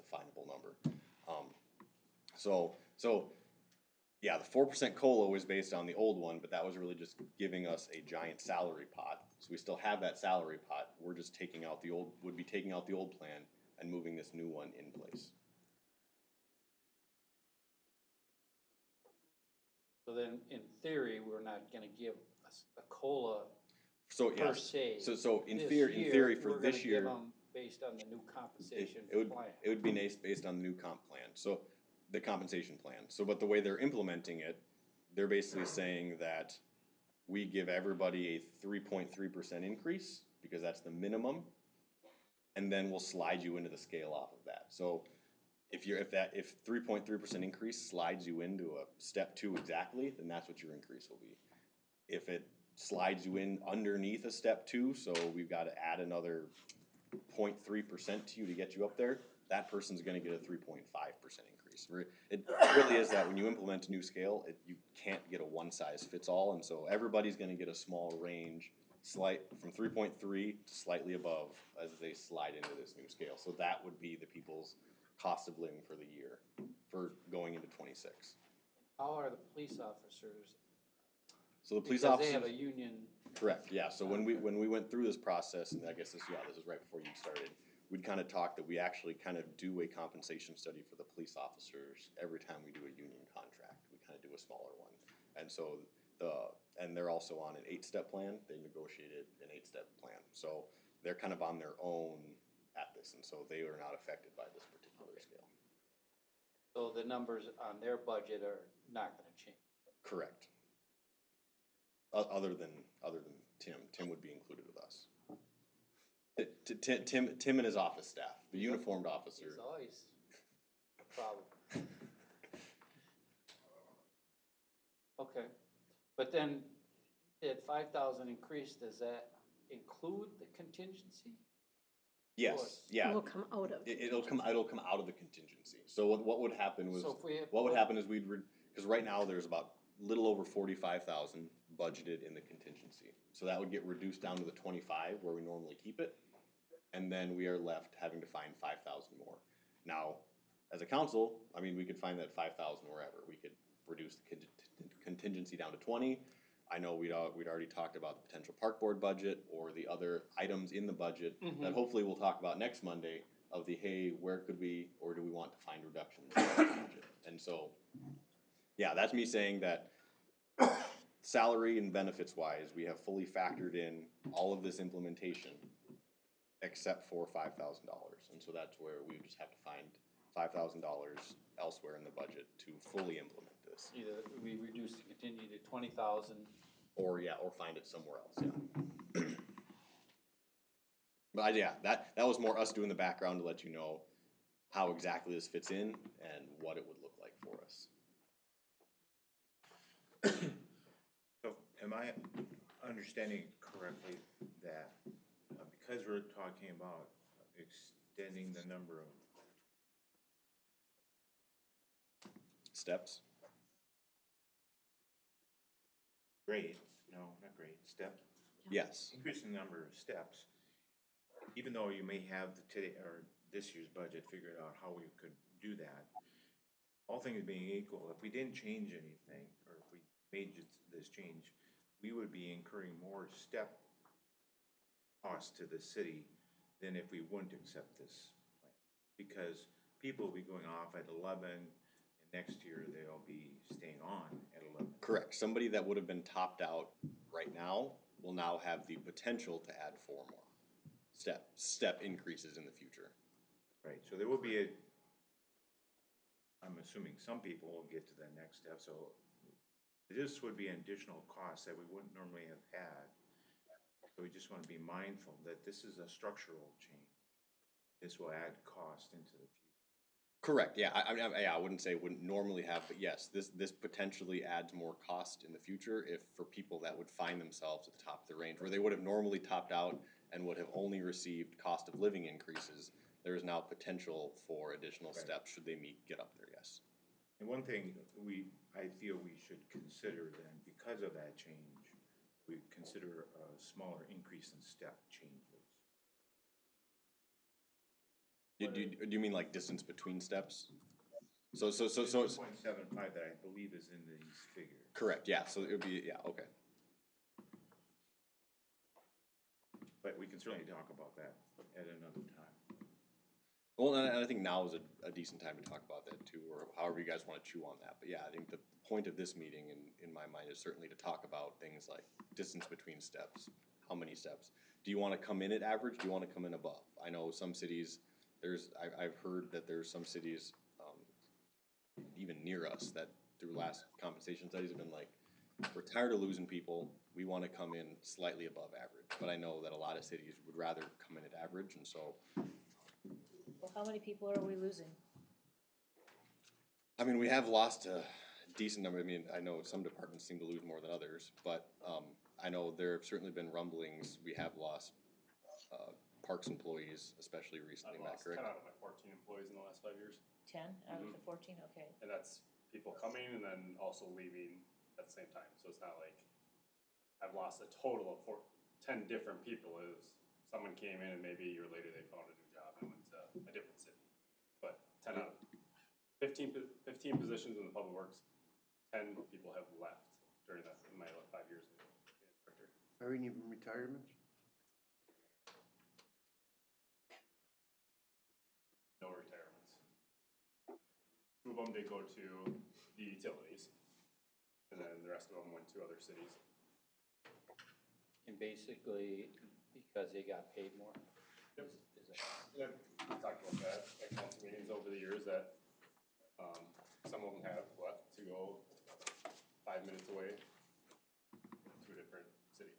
a findable number. Yeah, the 4% COLA was based on the old one, but that was really just giving us a giant salary pot. So we still have that salary pot. We're just taking out the old plan and moving this new one in place. So then, in theory, we're not gonna give a COLA So per yes, se. so in This theory year, for we're this gonna year, give them based on the new compensation it would plan. be nice based on the new comp plan. So the compensation plan. So but the way they're implementing it, they're basically saying that we give everybody a 3.3% increase because that's the minimum, and then we'll slide you into the scale off of that. So if 3.3% increase slides you into a step 2 exactly, then that's what your increase will be. If it slides you in underneath a step 2, so we've got to add another 0.3% to you to get you up there, that person's going to get a 3.5% increase. It really is that when you implement a new scale, you can't get a one size fits all, and so everybody's going to get a small range, from 3.3 to slightly above as they slide into this new scale. So that would be the people's cost of living for the year for going into 26. How are the police officers? So the police Because officers, they have a union. correct, yeah. So when we went through this process, and I guess this is right before you started, we'd kind of talked that we actually kind of do a compensation study for the police officers every time we do a union contract. We kind of do a smaller one, and so they're also on an 8-step plan. They negotiated an 8-step plan, so they're kind of on their own at this, and so they are not affected by this particular scale. So the numbers on their budget are not gonna change. Correct. Other than Tim would be included with us. Tim and his office staff, the uniformed officer. It's always a problem. Okay, but then at 5,000 increase, does that include the contingency? Yes, yeah. It will come out of. It'll come out of the contingency. So what would happen was, So if we have- because right now there's about little over 45,000 budgeted in the contingency. So that would get reduced down to the 25 where we normally keep it. And then we are left having to find 5,000 more. Now, as a council, I mean, we could find that 5,000 wherever. We could reduce the contingency down to 20. I know we'd already talked about the potential park board budget or the other items in the budget that hopefully we'll talk about next Monday of the, hey, where could we, or do we want to find reductions in the budget? And so, yeah, that's me saying that salary and benefits wise, we have fully factored in all of this implementation except for $5,000. And so that's where we just have to find $5,000 elsewhere in the budget to fully implement this. Either we reduce the contingency to 20,000. Or find it somewhere else, yeah. But yeah, that was more us doing the background to let you know how exactly this fits in and what it would look like for us. So am I understanding correctly that because we're talking about extending the number of Steps? grades, no, not grades, step, Yes. increasing the number of steps, even though you may have today or this year's budget figured out how we could do that, all things being equal, if we didn't change anything, or if we made this change, we would be incurring more step costs to the city than if we wouldn't accept this plan. Because people will be going off at 11, and next year they'll be staying on at 11. Correct. Somebody that would have been topped out right now will now have the potential to add 4 more step increases in the future. Right, so there will be I'm assuming some people will get to that next step, so this would be an additional cost that we wouldn't normally have had. So we just want to be mindful that this is a structural change. This will add cost into the future. Correct. Yeah. I wouldn't say wouldn't normally have, but yes, this potentially adds more cost in the future if for people that would find themselves at the top of the range where they would have normally topped out and would have only received cost of living increases. There is now potential for additional steps should they get up there. Yes. And one thing I feel we should consider then, because of that change, we consider a smaller increase in step changes. Do you mean like distance between steps? So 2.75 that I believe is in these figures. correct. Yeah. So it would be, yeah. Okay. But we can certainly talk about that at another time. Well, and I think now is a decent time to talk about that too, or however you guys want to chew on that. But yeah, I think the point of this meeting in my mind is certainly to talk about things like distance between steps, how many steps. Do you want to come in at average? Do you want to come in above? I know some cities, I've heard that there's some cities even near us that through last compensation studies have been like, we're tired of losing people. We want to come in slightly above average. But I know that a lot of cities would rather come in at average, and so. Well, how many people are we losing? I mean, we have lost a decent number. I mean, I know some departments seem to lose more than others, but I know there have certainly been rumblings. We have lost parks employees, especially recently. I've lost 10 correct? out of my 14 employees in the last 5 years. 10 out of the 14, okay. And that's people coming and then also leaving at the same time. So it's not like I've lost a total of 10 different people. It was someone came in and maybe a year later they found a new job and went to a different city. But 10 out of 15 positions in the public works, 10 people have left during my 5 years as director. Are any even retirements? No retirements. 2 of them did go to the utilities, and then the rest of them went to other cities. And basically, because they got paid more? Yep. Is it? Yeah, we talked about that at council meetings over the years that some of them have left to go 5 minutes away to a different city.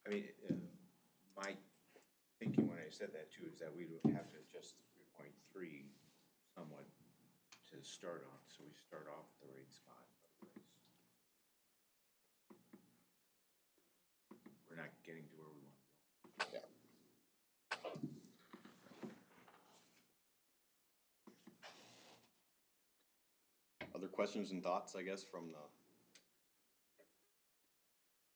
I mean, my thinking when I said that too is that we would have to adjust 3.3 somewhat to start on, so we start off at the right spot. Otherwise, we're not getting to where we want to go. Other questions and thoughts, I guess, from the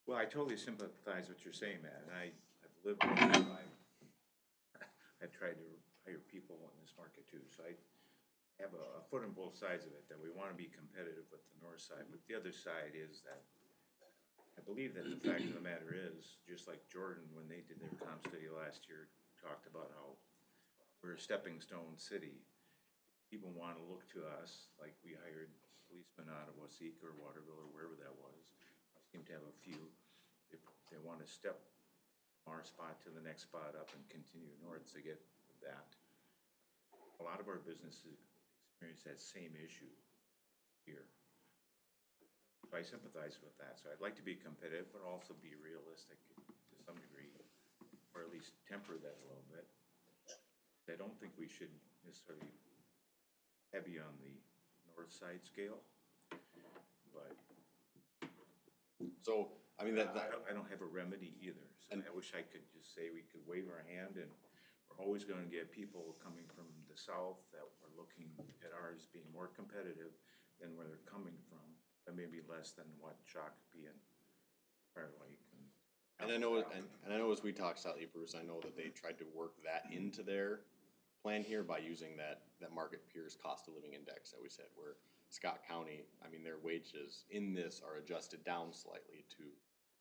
Well, I totally sympathize with what you're saying, Matt, and I've lived with I've tried to hire people in this market too, so I have a foot on both sides of it, that we want to be competitive with the north side, but the other side is that I believe that the fact of the matter is, just like Jordan, when they did their comp study last year, talked about how we're a stepping stone city. People want to look to us, like we hired policemen out of Waseca or Waterville or wherever that was. I seem to have a few. They want to step from our spot to the next spot up and continue north to get that. A lot of our businesses experience that same issue here. So I sympathize with that. So I'd like to be competitive, but also be realistic to some degree, or at least temper that a little bit. I don't think we should necessarily heavy on the north side scale, but So, I mean, I don't have a remedy either. So I wish I could just say we could wave our hand, and we're always gonna get people coming from the south that are looking at ours being more competitive than where they're coming from, but maybe less than what Shakopee and Prior Lake and I know as we talked slightly, Bruce, I know that they tried to work that into their plan here by using that market peers cost of living index that we said, where Scott County, I mean, their wages in this are adjusted down slightly to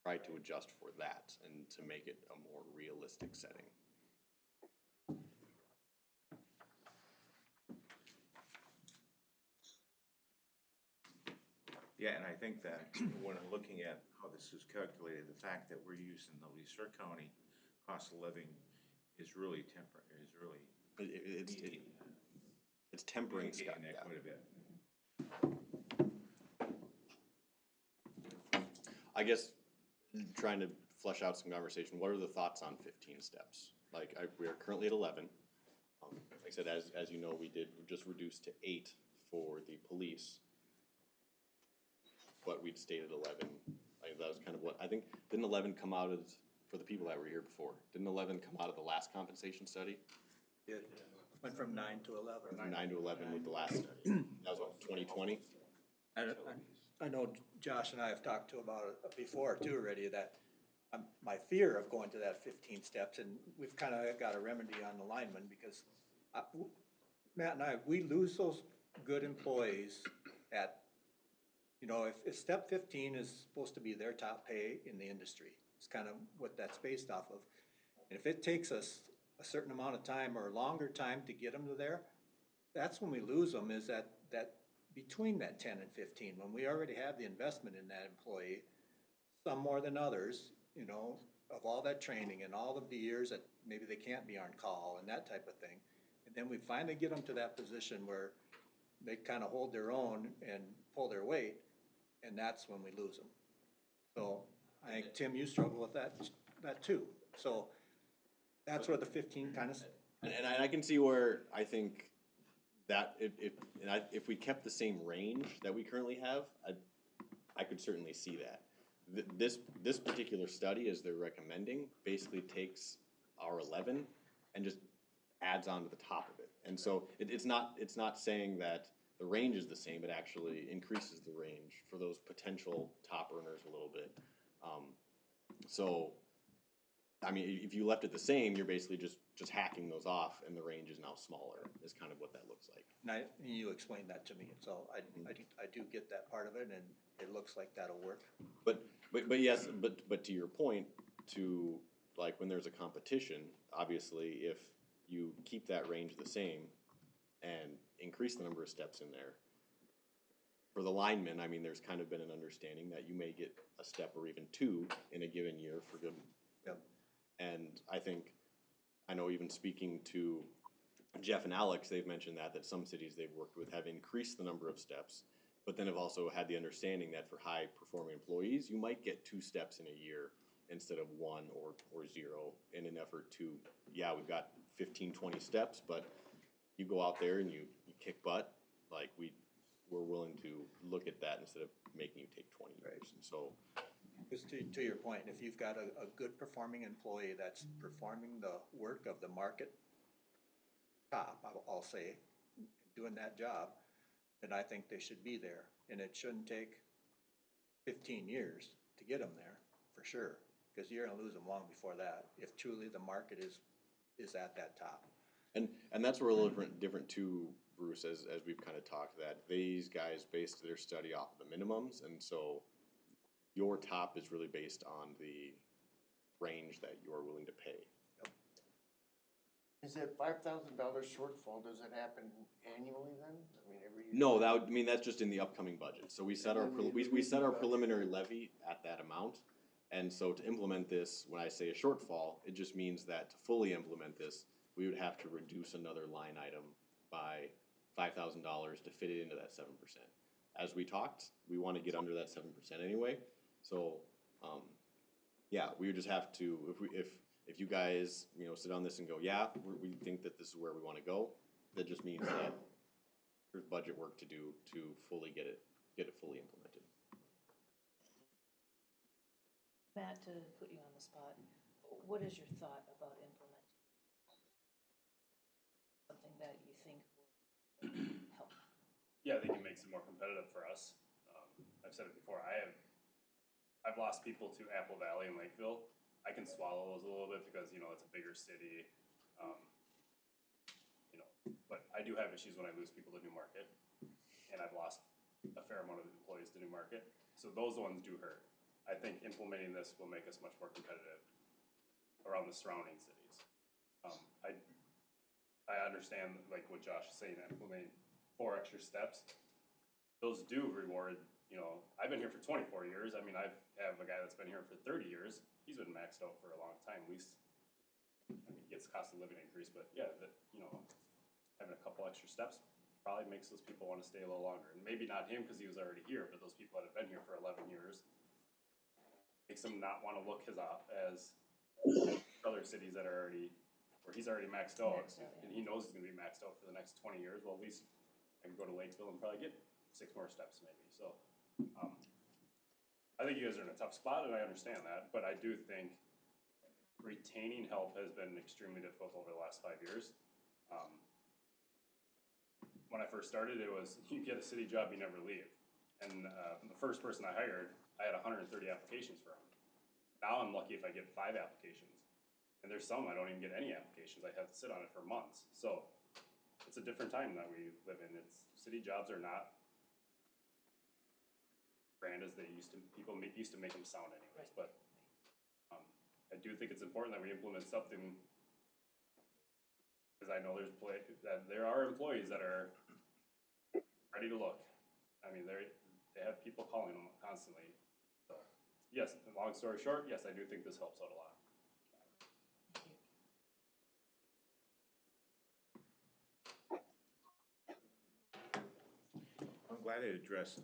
try to adjust for that and to make it a more realistic setting. Yeah, and I think that when I'm looking at how this is calculated, the fact that we're using the Leisure County cost of living is really It's tempering Scott. mitigating that quite a bit. I guess trying to flesh out some conversation. What are the thoughts on 15 steps? Like we are currently at 11. Like I said, as you know, we just reduced to 8 for the police, but we'd stayed at 11. Like that was kind of what I think. Didn't 11 come out of for the people that were here before? Didn't 11 come out of the last compensation study? It went from 9 to 11. From 9 to 11 with the last study. That was what, 2020? I know Josh and I have talked to about it before too already, that my fear of going to that 15 steps, and we've kind of got a remedy on the lineman because Matt and I, we lose those good employees at, you know, if step 15 is supposed to be their top pay in the industry, it's kind of what that's based off of. And if it takes us a certain amount of time or longer time to get them to there, that's when we lose them, is that between that 10 and 15, when we already have the investment in that employee, some more than others, you know, of all that training and all of the years that maybe they can't be on call and that type of thing. And then we finally get them to that position where they kind of hold their own and pull their weight, and that's when we lose them. So I think, Tim, you struggle with that too. So that's where the 15 kind of. And I can see where I think that if we kept the same range that we currently have, I could certainly see that. This particular study, as they're recommending, basically takes our 11 and just adds on to the top of it. And so it's not saying that the range is the same. It actually increases the range for those potential top earners a little bit. So, I mean, if you left it the same, you're basically just hacking those off, and the range is now smaller. Is kind of what that looks like. And you explained that to me, so I do get that part of it, and it looks like that'll work. But yes, but to your point, to like when there's a competition, obviously if you keep that range the same and increase the number of steps in there, for the linemen, I mean, there's kind of been an understanding that you may get a step or even 2 in a given year for good. Yep. And I know even speaking to Jeff and Alex, they've mentioned that some cities they've worked with have increased the number of steps, but then have also had the understanding that for high performing employees, you might get 2 steps in a year instead of 1 or 0 in an effort to, we've got 15, 20 steps, but you go out there and you kick butt, like we're willing to look at that instead of making you take 20 years. And so, Because to your point, if you've got a good performing employee that's performing the work of the market top, I'll say, doing that job, then I think they should be there. And it shouldn't take 15 years to get them there. for sure, because you're gonna lose them long before that, if truly the market is at that top. And that's where a little different too, Bruce, as we've kind of talked, that these guys based their study off of the minimums, and so your top is really based on the range that you're willing to pay. Is that $5,000 shortfall, does it happen annually then? I mean, every year? No, that's just in the upcoming budget. So we set our, And then we set our budget. preliminary levy at that amount. And so to implement this, when I say a shortfall, it just means that to fully implement this, we would have to reduce another line item by $5,000 to fit it into that 7%. As we talked, we want to get under that 7% anyway. So, yeah, we would just have to, if you guys, sit on this and go, yeah, we think that this is where we want to go, that just means that there's budget work to do to fully get it fully implemented. Matt, to put you on the spot, what is your thought about implementing something that you think will help? Yeah, I think it makes it more competitive for us. I've said it before, I've lost people to Apple Valley and Lakeville. I can swallow those a little bit because, it's a bigger city. But I do have issues when I lose people to New Market, and I've lost a fair amount of employees to New Market. So those ones do hurt. I think implementing this will make us much more competitive around the surrounding cities. I understand like what Josh is saying, implementing 4 extra steps. Those do reward, I've been here for 24 years. I mean, I have a guy that's been here for 30 years. He's been maxed out for a long time, at least. He gets cost of living increase, but yeah, having a couple extra steps probably makes those people want to stay a little longer. And maybe not him because he was already here, but those people that have been here for 11 years makes him not want to look as other cities that are where he's already maxed out, and he knows he's going to be maxed out for the next 20 years. Well, at least I can go to Lakeville and probably get 6 more steps maybe. So I think you guys are in a tough spot, and I understand that, but I do think retaining help has been extremely difficult over the last 5 years. When I first started, it was you get a city job, you never leave. And the first person I hired, I had 130 applications for him. Now I'm lucky if I get 5 applications. And there's some I don't even get any applications. I have to sit on it for months. So it's a different time that we live in. City jobs are not grand as they used to. People used to make them sound anyways. But I do think it's important that we implement something, because I know there are employees that are ready to look. I mean, they have people calling them constantly. So, yes, long story short, yes, I do think this helps out a lot. I'm glad it addressed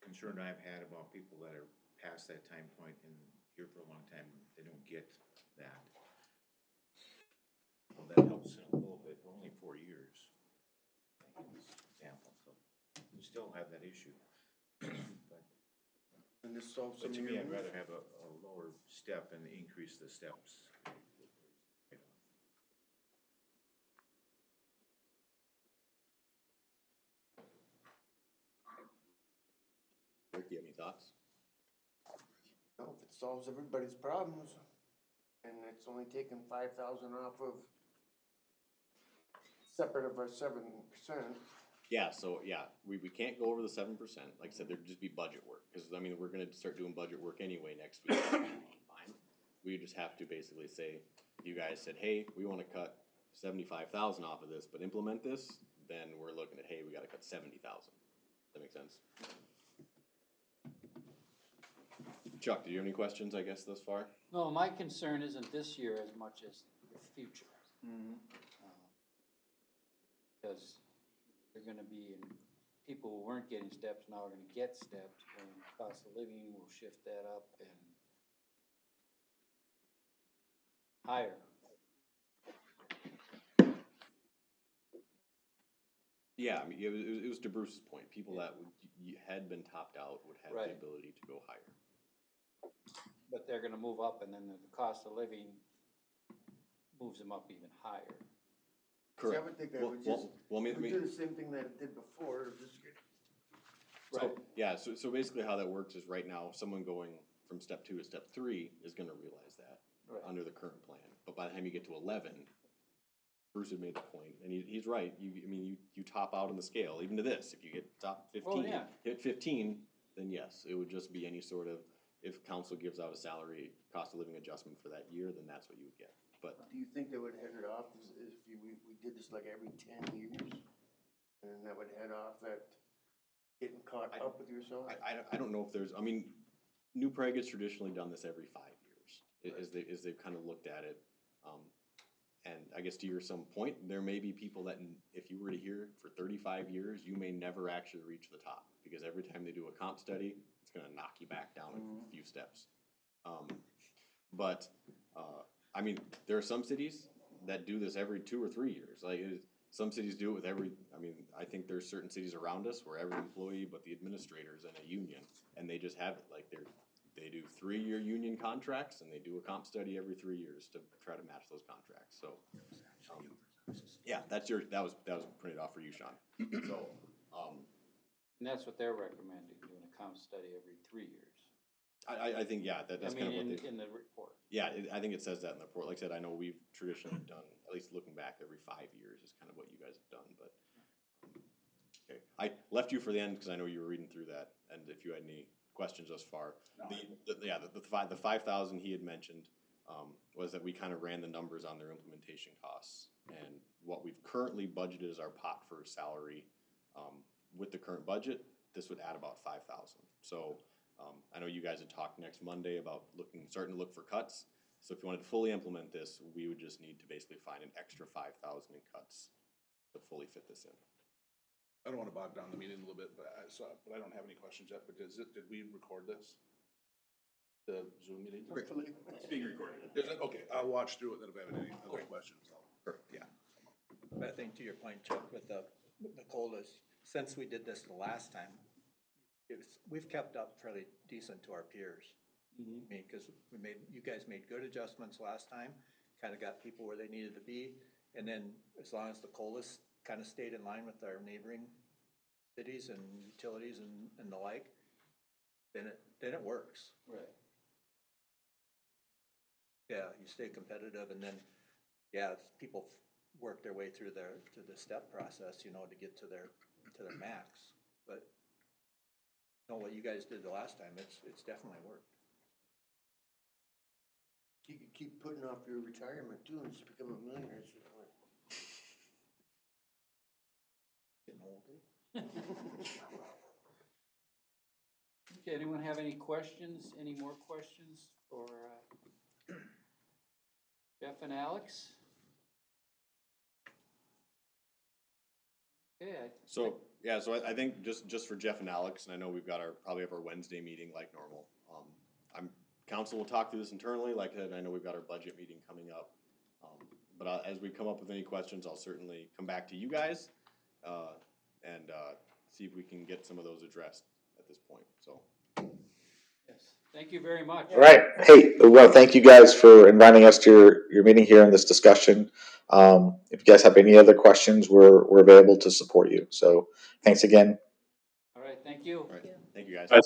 concern I've had about people that are past that time point and here for a long time, they don't get that. Well, that helps a little bit, only 4 years. Example, so we still have that issue. And this solves some But of to me, your I'd rather have a lower step and increase the steps. Rick, you have any thoughts? No, if it solves everybody's problems, and it's only taking 5,000 off of separate of our 7%. Yeah, so we can't go over the 7%. Like I said, there'd just be budget work, because we're gonna start doing budget work anyway next week. Fine. We just have to basically say, you guys said, hey, we wanna cut 75,000 off of this, but implement this, then we're looking at, hey, we gotta cut 70,000. Does that make sense? Chuck, do you have any questions, I guess, thus far? No, my concern isn't this year as much as the future. Because they're gonna be, people who weren't getting steps now are gonna get steps, and cost of living will shift that up and higher. Yeah, it was to Bruce's point. People that had been topped out would have Right. the ability to go higher. But they're gonna move up, and then the cost of living moves them up even higher. See, I would think that would just, Well, it would do the same thing that it did before, just get. So, yeah, so basically how that works is right now, someone going from step 2 to step 3 is gonna realize that Right. under the current plan. But by the time you get to 11, Bruce had made the point, and he's right, you top out on the scale, even to this, if you get top 15, yeah. hit 15, then yes, it would just be any sort of, if council gives out a salary cost of living adjustment for that year, then that's what you would get. But Do you think they would head it off if we did this like every 10 years? And that would head off that getting caught up with yourself? I don't know if there's, New Prague has traditionally done this every 5 years, as they've kind of looked at it. And I guess to your some point, there may be people that, if you were to hear for 35 years, you may never actually reach the top, because every time they do a comp study, it's gonna knock you back down a few steps. There are some cities that do this every 2 or 3 years. Some cities do it with I think there's certain cities around us where every employee but the administrators in a union, and they just have it, they do 3-year union contracts, and they do a comp study every 3 years to try to match those contracts, so. Yeah, that was printed off for you, Sean. So, And that's what they're recommending, doing a comp study every 3 years. I think, yeah, that's kind of what they. In the report. Yeah, I think it says that in the report. Like I said, I know we've traditionally done, at least looking back, every 5 years is kind of what you guys have done, but. Okay, I left you for the end because I know you were reading through that, and if you had any questions thus far. The 5,000 he had mentioned, was that we kind of ran the numbers on their implementation costs, and what we've currently budgeted as our pot for salary, with the current budget, this would add about 5,000. So, I know you guys had talked next Monday about starting to look for cuts. So if you wanted to fully implement this, we would just need to basically find an extra 5,000 in cuts to fully fit this in. I don't wanna bog down the meeting a little bit, but I don't have any questions yet, but did we record this? The Zoom meeting? It's being recorded. Is it? Okay, I'll watch through it, then if I have any other questions, Yeah. But I think to your point, Chuck, with the COLAs, since we did this the last time, we've kept up fairly decent to our peers. Cause you guys made good adjustments last time, kinda got people where they needed to be, and then as long as the COLAs kinda stayed in line with our neighboring cities and utilities and the like, then it works. Right. Yeah, you stay competitive, and then, people work their way through the step process, to get to their max. But, what you guys did the last time, it's definitely worked. You could keep putting off your retirement too and just become a millionaire. Getting old. Okay, anyone have any questions, any more questions for Jeff and Alex? Okay, So I think just for Jeff and Alex, and I know we've got probably have our Wednesday meeting like normal. Council will talk through this internally, like I said, I know we've got our budget meeting coming up. But as we come up with any questions, I'll certainly come back to you guys, and see if we can get some of those addressed at this point, so. yes, thank you very much. All right. Hey, well, thank you guys for inviting us to your meeting here in this discussion. If you guys have any other questions, we're available to support you. So thanks again. All right, thank you. All right, thank you guys. Go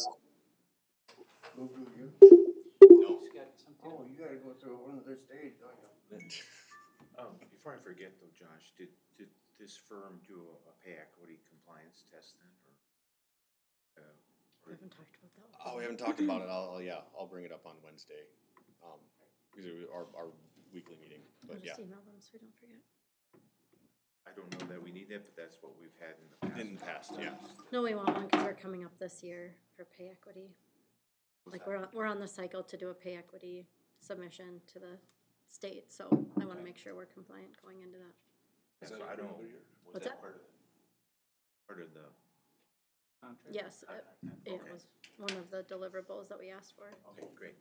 through you. No. He's got something. Oh, you gotta go through another stage, don't you? Before I forget though, Josh, did this firm do a pay equity compliance test then, or? We haven't talked about that one. Oh, we haven't talked about it. I'll bring it up on Wednesday. Because our weekly meeting, I'll but yeah. just email them so we don't forget. I don't know that we need that, but that's what we've had in the past. In the past, yeah. No, we want one because we're coming up this year for pay equity. Like we're on the cycle to do a pay equity submission to the state, so I want to make sure we're compliant going into that. That's what I don't, was What's that that? part of the? Contract. Yes, it was one of the deliverables that we asked for. Okay, great.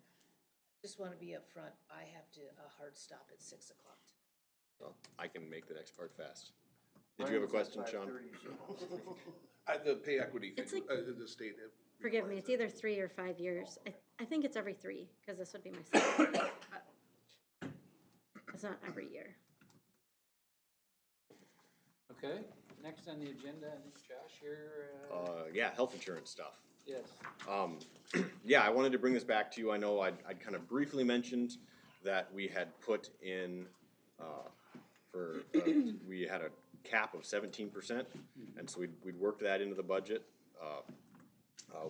Just want to be upfront, I have a hard stop at 6 o'clock. Well, I can make the next part fast. Did you have a question, Sean? The pay equity thing, It's like- the state. Forgive me, it's either 3 or 5 years. I think it's every 3, because this would be my second. But it's not every year. Okay, next on the agenda, I think Josh here. Yeah, health insurance stuff. Yes. Yeah, I wanted to bring this back to you. I know I'd kind of briefly mentioned that we had put in, we had a cap of 17%, and so we'd worked that into the budget.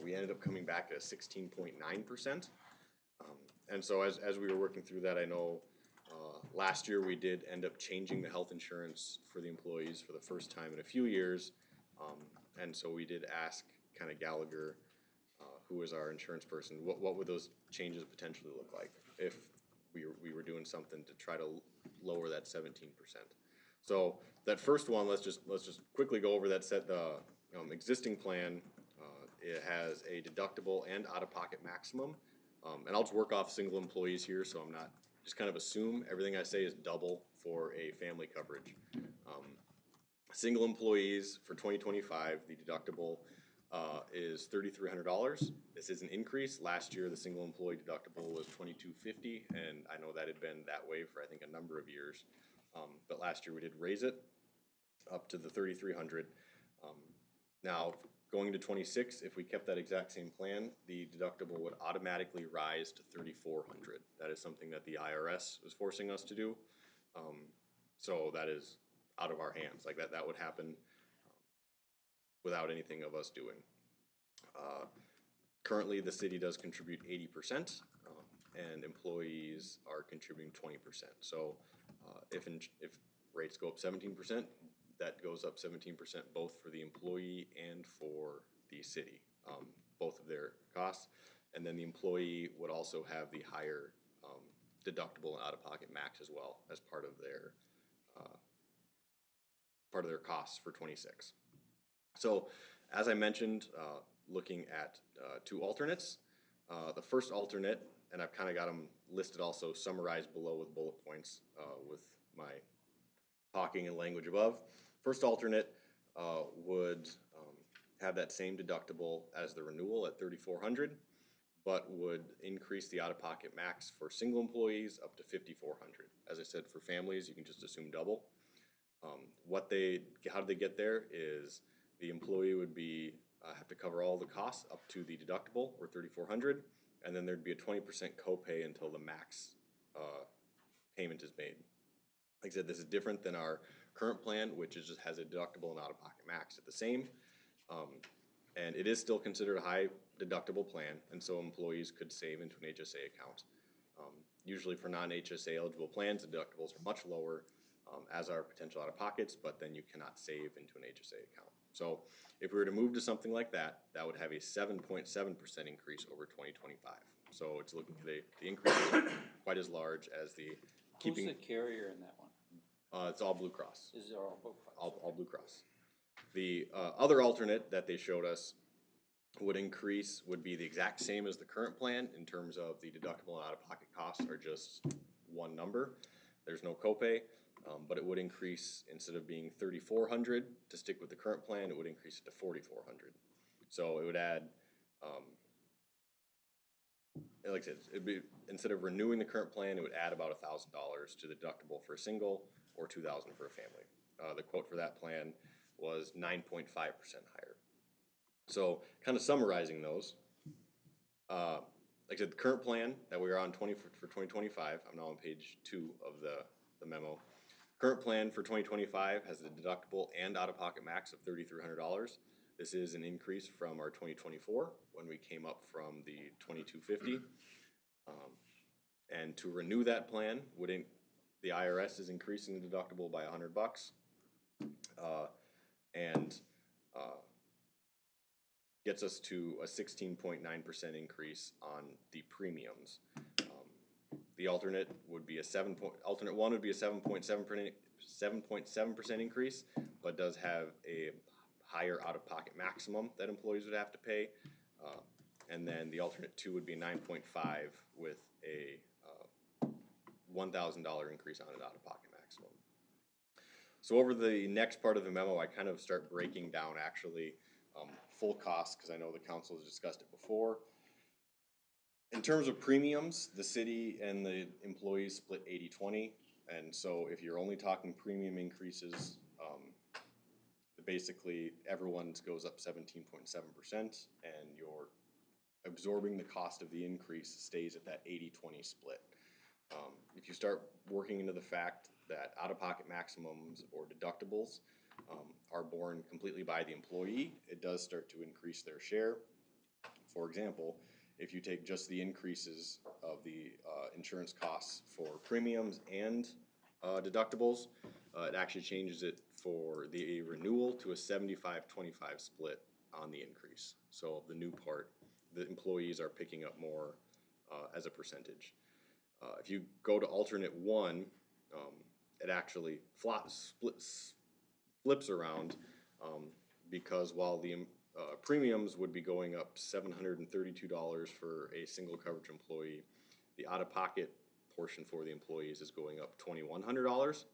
We ended up coming back at 16.9%. And so as we were working through that, I know last year we did end up changing the health insurance for the employees for the first time in a few years. And so we did ask kind of Gallagher, who is our insurance person, what would those changes potentially look like if we were doing something to try to lower that 17%. So that first one, let's just quickly go over that. The existing plan, it has a deductible and out-of-pocket maximum. And I'll just work off single employees here, so I'm not, just kind of assume everything I say is double for a family coverage. Single employees for 2025, the deductible is $3,300. This is an increase. Last year, the single employee deductible was $2,250, and I know that had been that way for I think a number of years. But last year we did raise it up to the $3,300. Now, going into 26, if we kept that exact same plan, the deductible would automatically rise to $3,400. That is something that the IRS is forcing us to do. So that is out of our hands. Like that would happen without anything of us doing. Currently, the city does contribute 80%, and employees are contributing 20%. So if rates go up 17%, that goes up 17% both for the employee and for the city, both of their costs. And then the employee would also have the higher deductible and out-of-pocket max as well as part of their costs for 26. So as I mentioned, looking at two alternates, the first alternate, and I've kind of got them listed also summarized below with bullet points with my talking and language above. First alternate would have that same deductible as the renewal at $3,400, but would increase the out-of-pocket max for single employees up to $5,400. As I said, for families, you can just assume double. How do they get there is the employee would be have to cover all the costs up to the deductible, or $3,400, and then there'd be a 20% copay until the max payment is made. Like I said, this is different than our current plan, which just has a deductible and out-of-pocket max at the same. And it is still considered a high deductible plan, and so employees could save into an HSA account. Usually for non-HSA eligible plans, the deductibles are much lower, as are potential out-of-pockets, but then you cannot save into an HSA account. So if we were to move to something like that, that would have a 7.7% increase over 2025. So it's looking at the increase is quite as large as the keeping. Who's the carrier in that one? It's all Blue Cross. Is there all Blue Cross? All Blue Cross. The other alternate that they showed us would be the exact same as the current plan in terms of the deductible and out-of-pocket costs are just one number. There's no copay, but it would increase, instead of being $3,400 to stick with the current plan, it would increase it to $4,400. So it would add, like I said, it'd be, instead of renewing the current plan, it would add about $1,000 to the deductible for a single or $2,000 for a family. The quote for that plan was 9.5% higher. So kind of summarizing those, like I said, the current plan that we are on for 2025, I'm now on page 2 of the memo. Current plan for 2025 has a deductible and out-of-pocket max of $3,300. This is an increase from our 2024 when we came up from the $2,250. And to renew that plan, the IRS is increasing the deductible by $100, and gets us to a 16.9% increase on the premiums. The alternate would be alternate one would be a 7.7% increase, but does have a higher out-of-pocket maximum that employees would have to pay. And then the alternate two would be 9.5 with a $1,000 increase on an out-of-pocket maximum. So over the next part of the memo, I kind of start breaking down actually full costs, because I know the council has discussed it before. In terms of premiums, the city and the employees split 80-20, and so if you're only talking premium increases, basically everyone's goes up 17.7%, and you're absorbing the cost of the increase stays at that 80-20 split. If you start working into the fact that out-of-pocket maximums or deductibles are borne completely by the employee, it does start to increase their share. For example, if you take just the increases of the insurance costs for premiums and deductibles, it actually changes it for the renewal to a 75-25 split on the increase. So the new part, the employees are picking up more as a percentage. If you go to alternate one, it actually flips around because while the premiums would be going up $732 for a single coverage employee, the out-of-pocket portion for the employees is going up $2,100,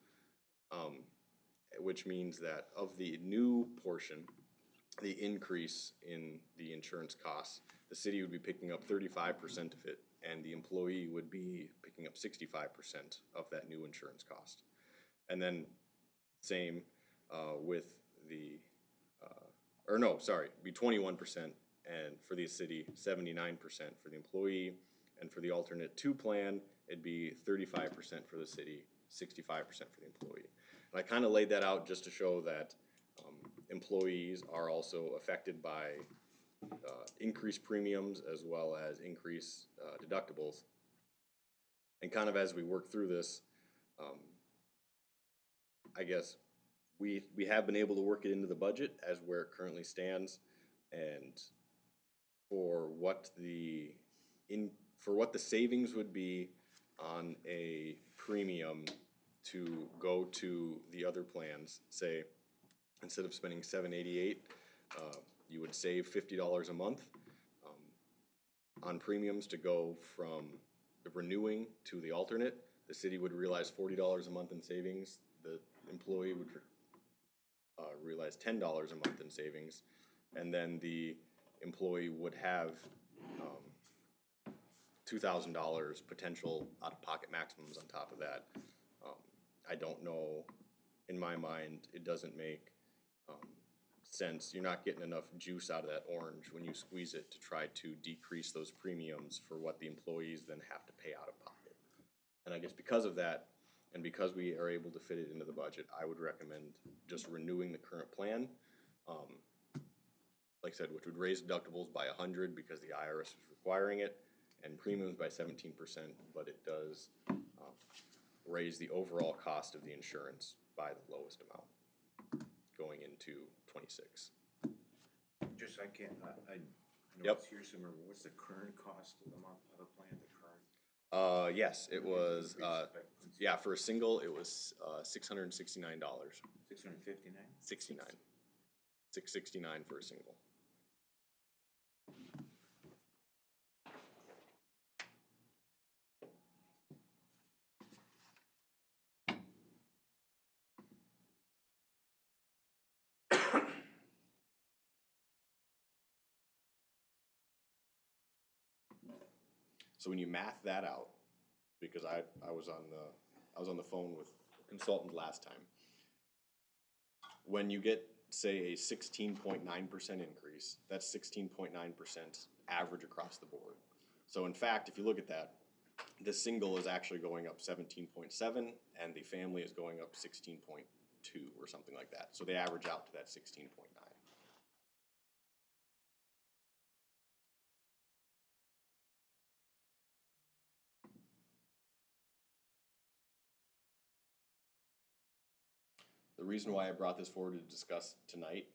which means that of the new portion, the increase in the insurance costs, the city would be picking up 35% of it, and the employee would be picking up 65% of that new insurance cost. And then same with the, be 21%, and for the city, 79% for the employee, and for the alternate two plan, it'd be 35% for the city, 65% for the employee. And I kind of laid that out just to show that employees are also affected by increased premiums as well as increased deductibles. And kind of as we work through this, I guess we have been able to work it into the budget as where it currently stands, and for what the savings would be on a premium to go to the other plans, say instead of spending $788, you would save $50 a month on premiums to go from the renewing to the alternate. The city would realize $40 a month in savings. The employee would realize $10 a month in savings, and then the employee would have $2,000 potential out-of-pocket maximums on top of that. I don't know, in my mind, it doesn't make sense. You're not getting enough juice out of that orange when you squeeze it to try to decrease those premiums for what the employees then have to pay out of pocket. And I guess because of that, and because we are able to fit it into the budget, I would recommend just renewing the current plan. Like I said, which would raise deductibles by 100 because the IRS is requiring it, and premiums by 17%, but it does raise the overall cost of the insurance by the lowest amount going into 26. Just, I can't, I know Yep. it's here somewhere, but what's the current cost of the month of the plan, the current? Yes, it was, yeah, for a single, it was $669. 659? 69. $669 for a single. So when you math that out, because I was on the phone with a consultant last time, when you get, say, a 16.9% increase, that's 16.9% average across the board. So in fact, if you look at that, the single is actually going up 17.7, and the family is going up 16.2 or something like that. So they average out to that 16.9. The reason why I brought this forward to discuss tonight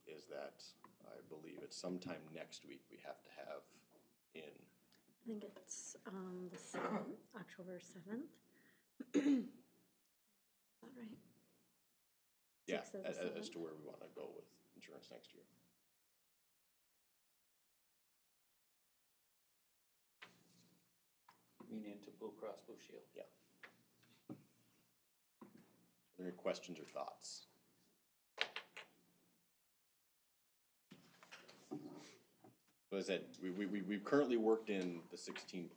is that I believe it's sometime next week we have to have in. I think it's the 7th, October 7th. Is that right? Yeah, 6th or the as 7th? to where we want to go with insurance next year. You mean into Blue Cross Blue Shield? Yeah. Are there any questions or thoughts? So as I said, we've currently worked in the 16.9%.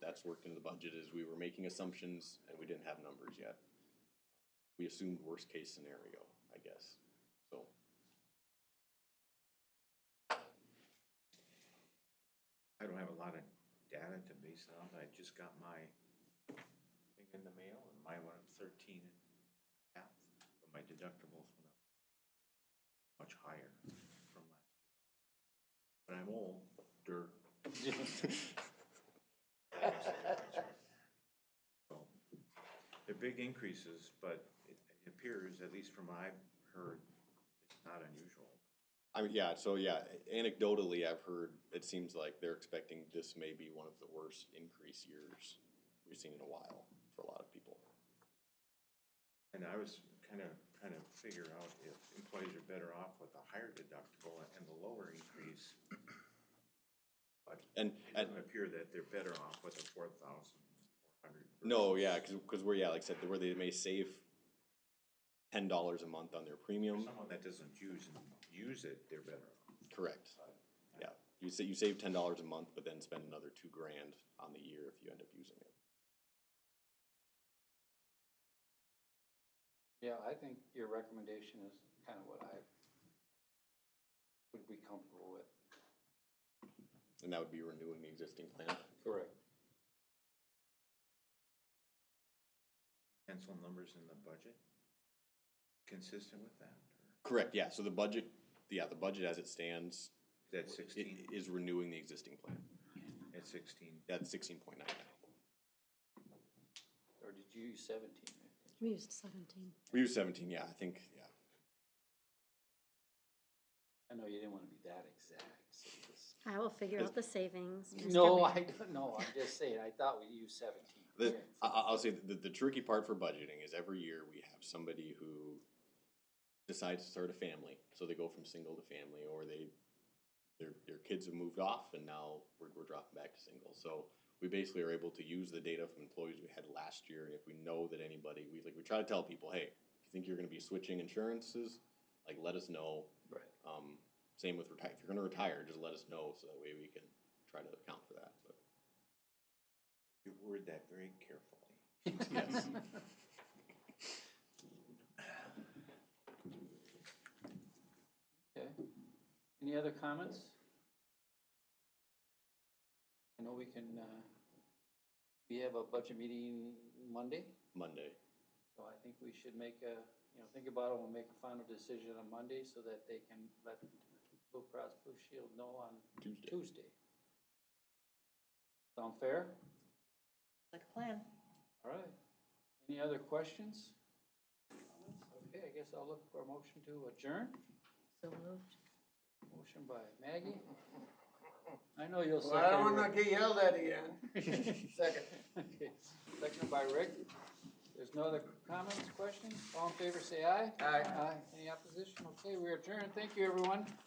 That's worked into the budget as we were making assumptions and we didn't have numbers yet. We assumed worst case scenario, I guess. I don't have a lot of data to base it on, but I just got my thing in the mail, and mine went up 13 and a half, but my deductibles went up much higher from last year. But I'm older. So, they're big increases, but it appears, at least from what I've heard, it's not unusual. I mean, yeah, so yeah, anecdotally, I've heard, it seems like they're expecting this may be one of the worst increase years we've seen in a while for a lot of people. And I was kind of figure out if employees are better off with a higher deductible and the lower increase. But And it doesn't appear that they're better off with a 4,400. no, yeah, because we're, yeah, like I said, where they may save $10 a month on their premium. Someone that doesn't use it, they're better off. Correct. Yeah, you save $10 a month, but then spend another $2,000 on the year if you end up using it. Yeah, I think your recommendation is kind of what I would be comfortable with. And that would be renewing the existing plan. Correct. Pencil numbers in the budget consistent with that? Correct, yeah, so the budget as it stands Is that 16? is renewing the existing plan. At 16? That's 16.9 now. Or did you use 17? We used 17. We use 17, yeah, I think, yeah. I know you didn't want to be that exact, so just. I will figure out the savings. Mr. No, Mayor. I don't know, I'm just saying, I thought we used 17. I'll say the tricky part for budgeting is every year we have somebody who decides to start a family. So they go from single to family, or their kids have moved off and now we're dropping back to single. So we basically are able to use the data from employees we had last year. And if we know that anybody, we try to tell people, hey, if you think you're going to be switching insurances, like let us know. Right. Same with retire. If you're going to retire, just let us know so that way we can try to account for that. But You word that very carefully. yes. Okay, any other comments? I know we we have a budget meeting Monday, Monday. so I think we should think about it, we'll make a final decision on Monday so that they can let Blue Cross Blue Shield know on Tuesday. Sound fair? Like a plan. All right. Any other questions? Okay, I guess I'll look for a motion to adjourn. So moved. Motion by Maggie. I know you'll Well, second. I don't wanna get yelled at again. Second. Okay, second by Rick. There's no other comments, questions? All in favor, say aye. Aye. Aye. Any opposition? Okay, we're adjourned. Thank you, everyone.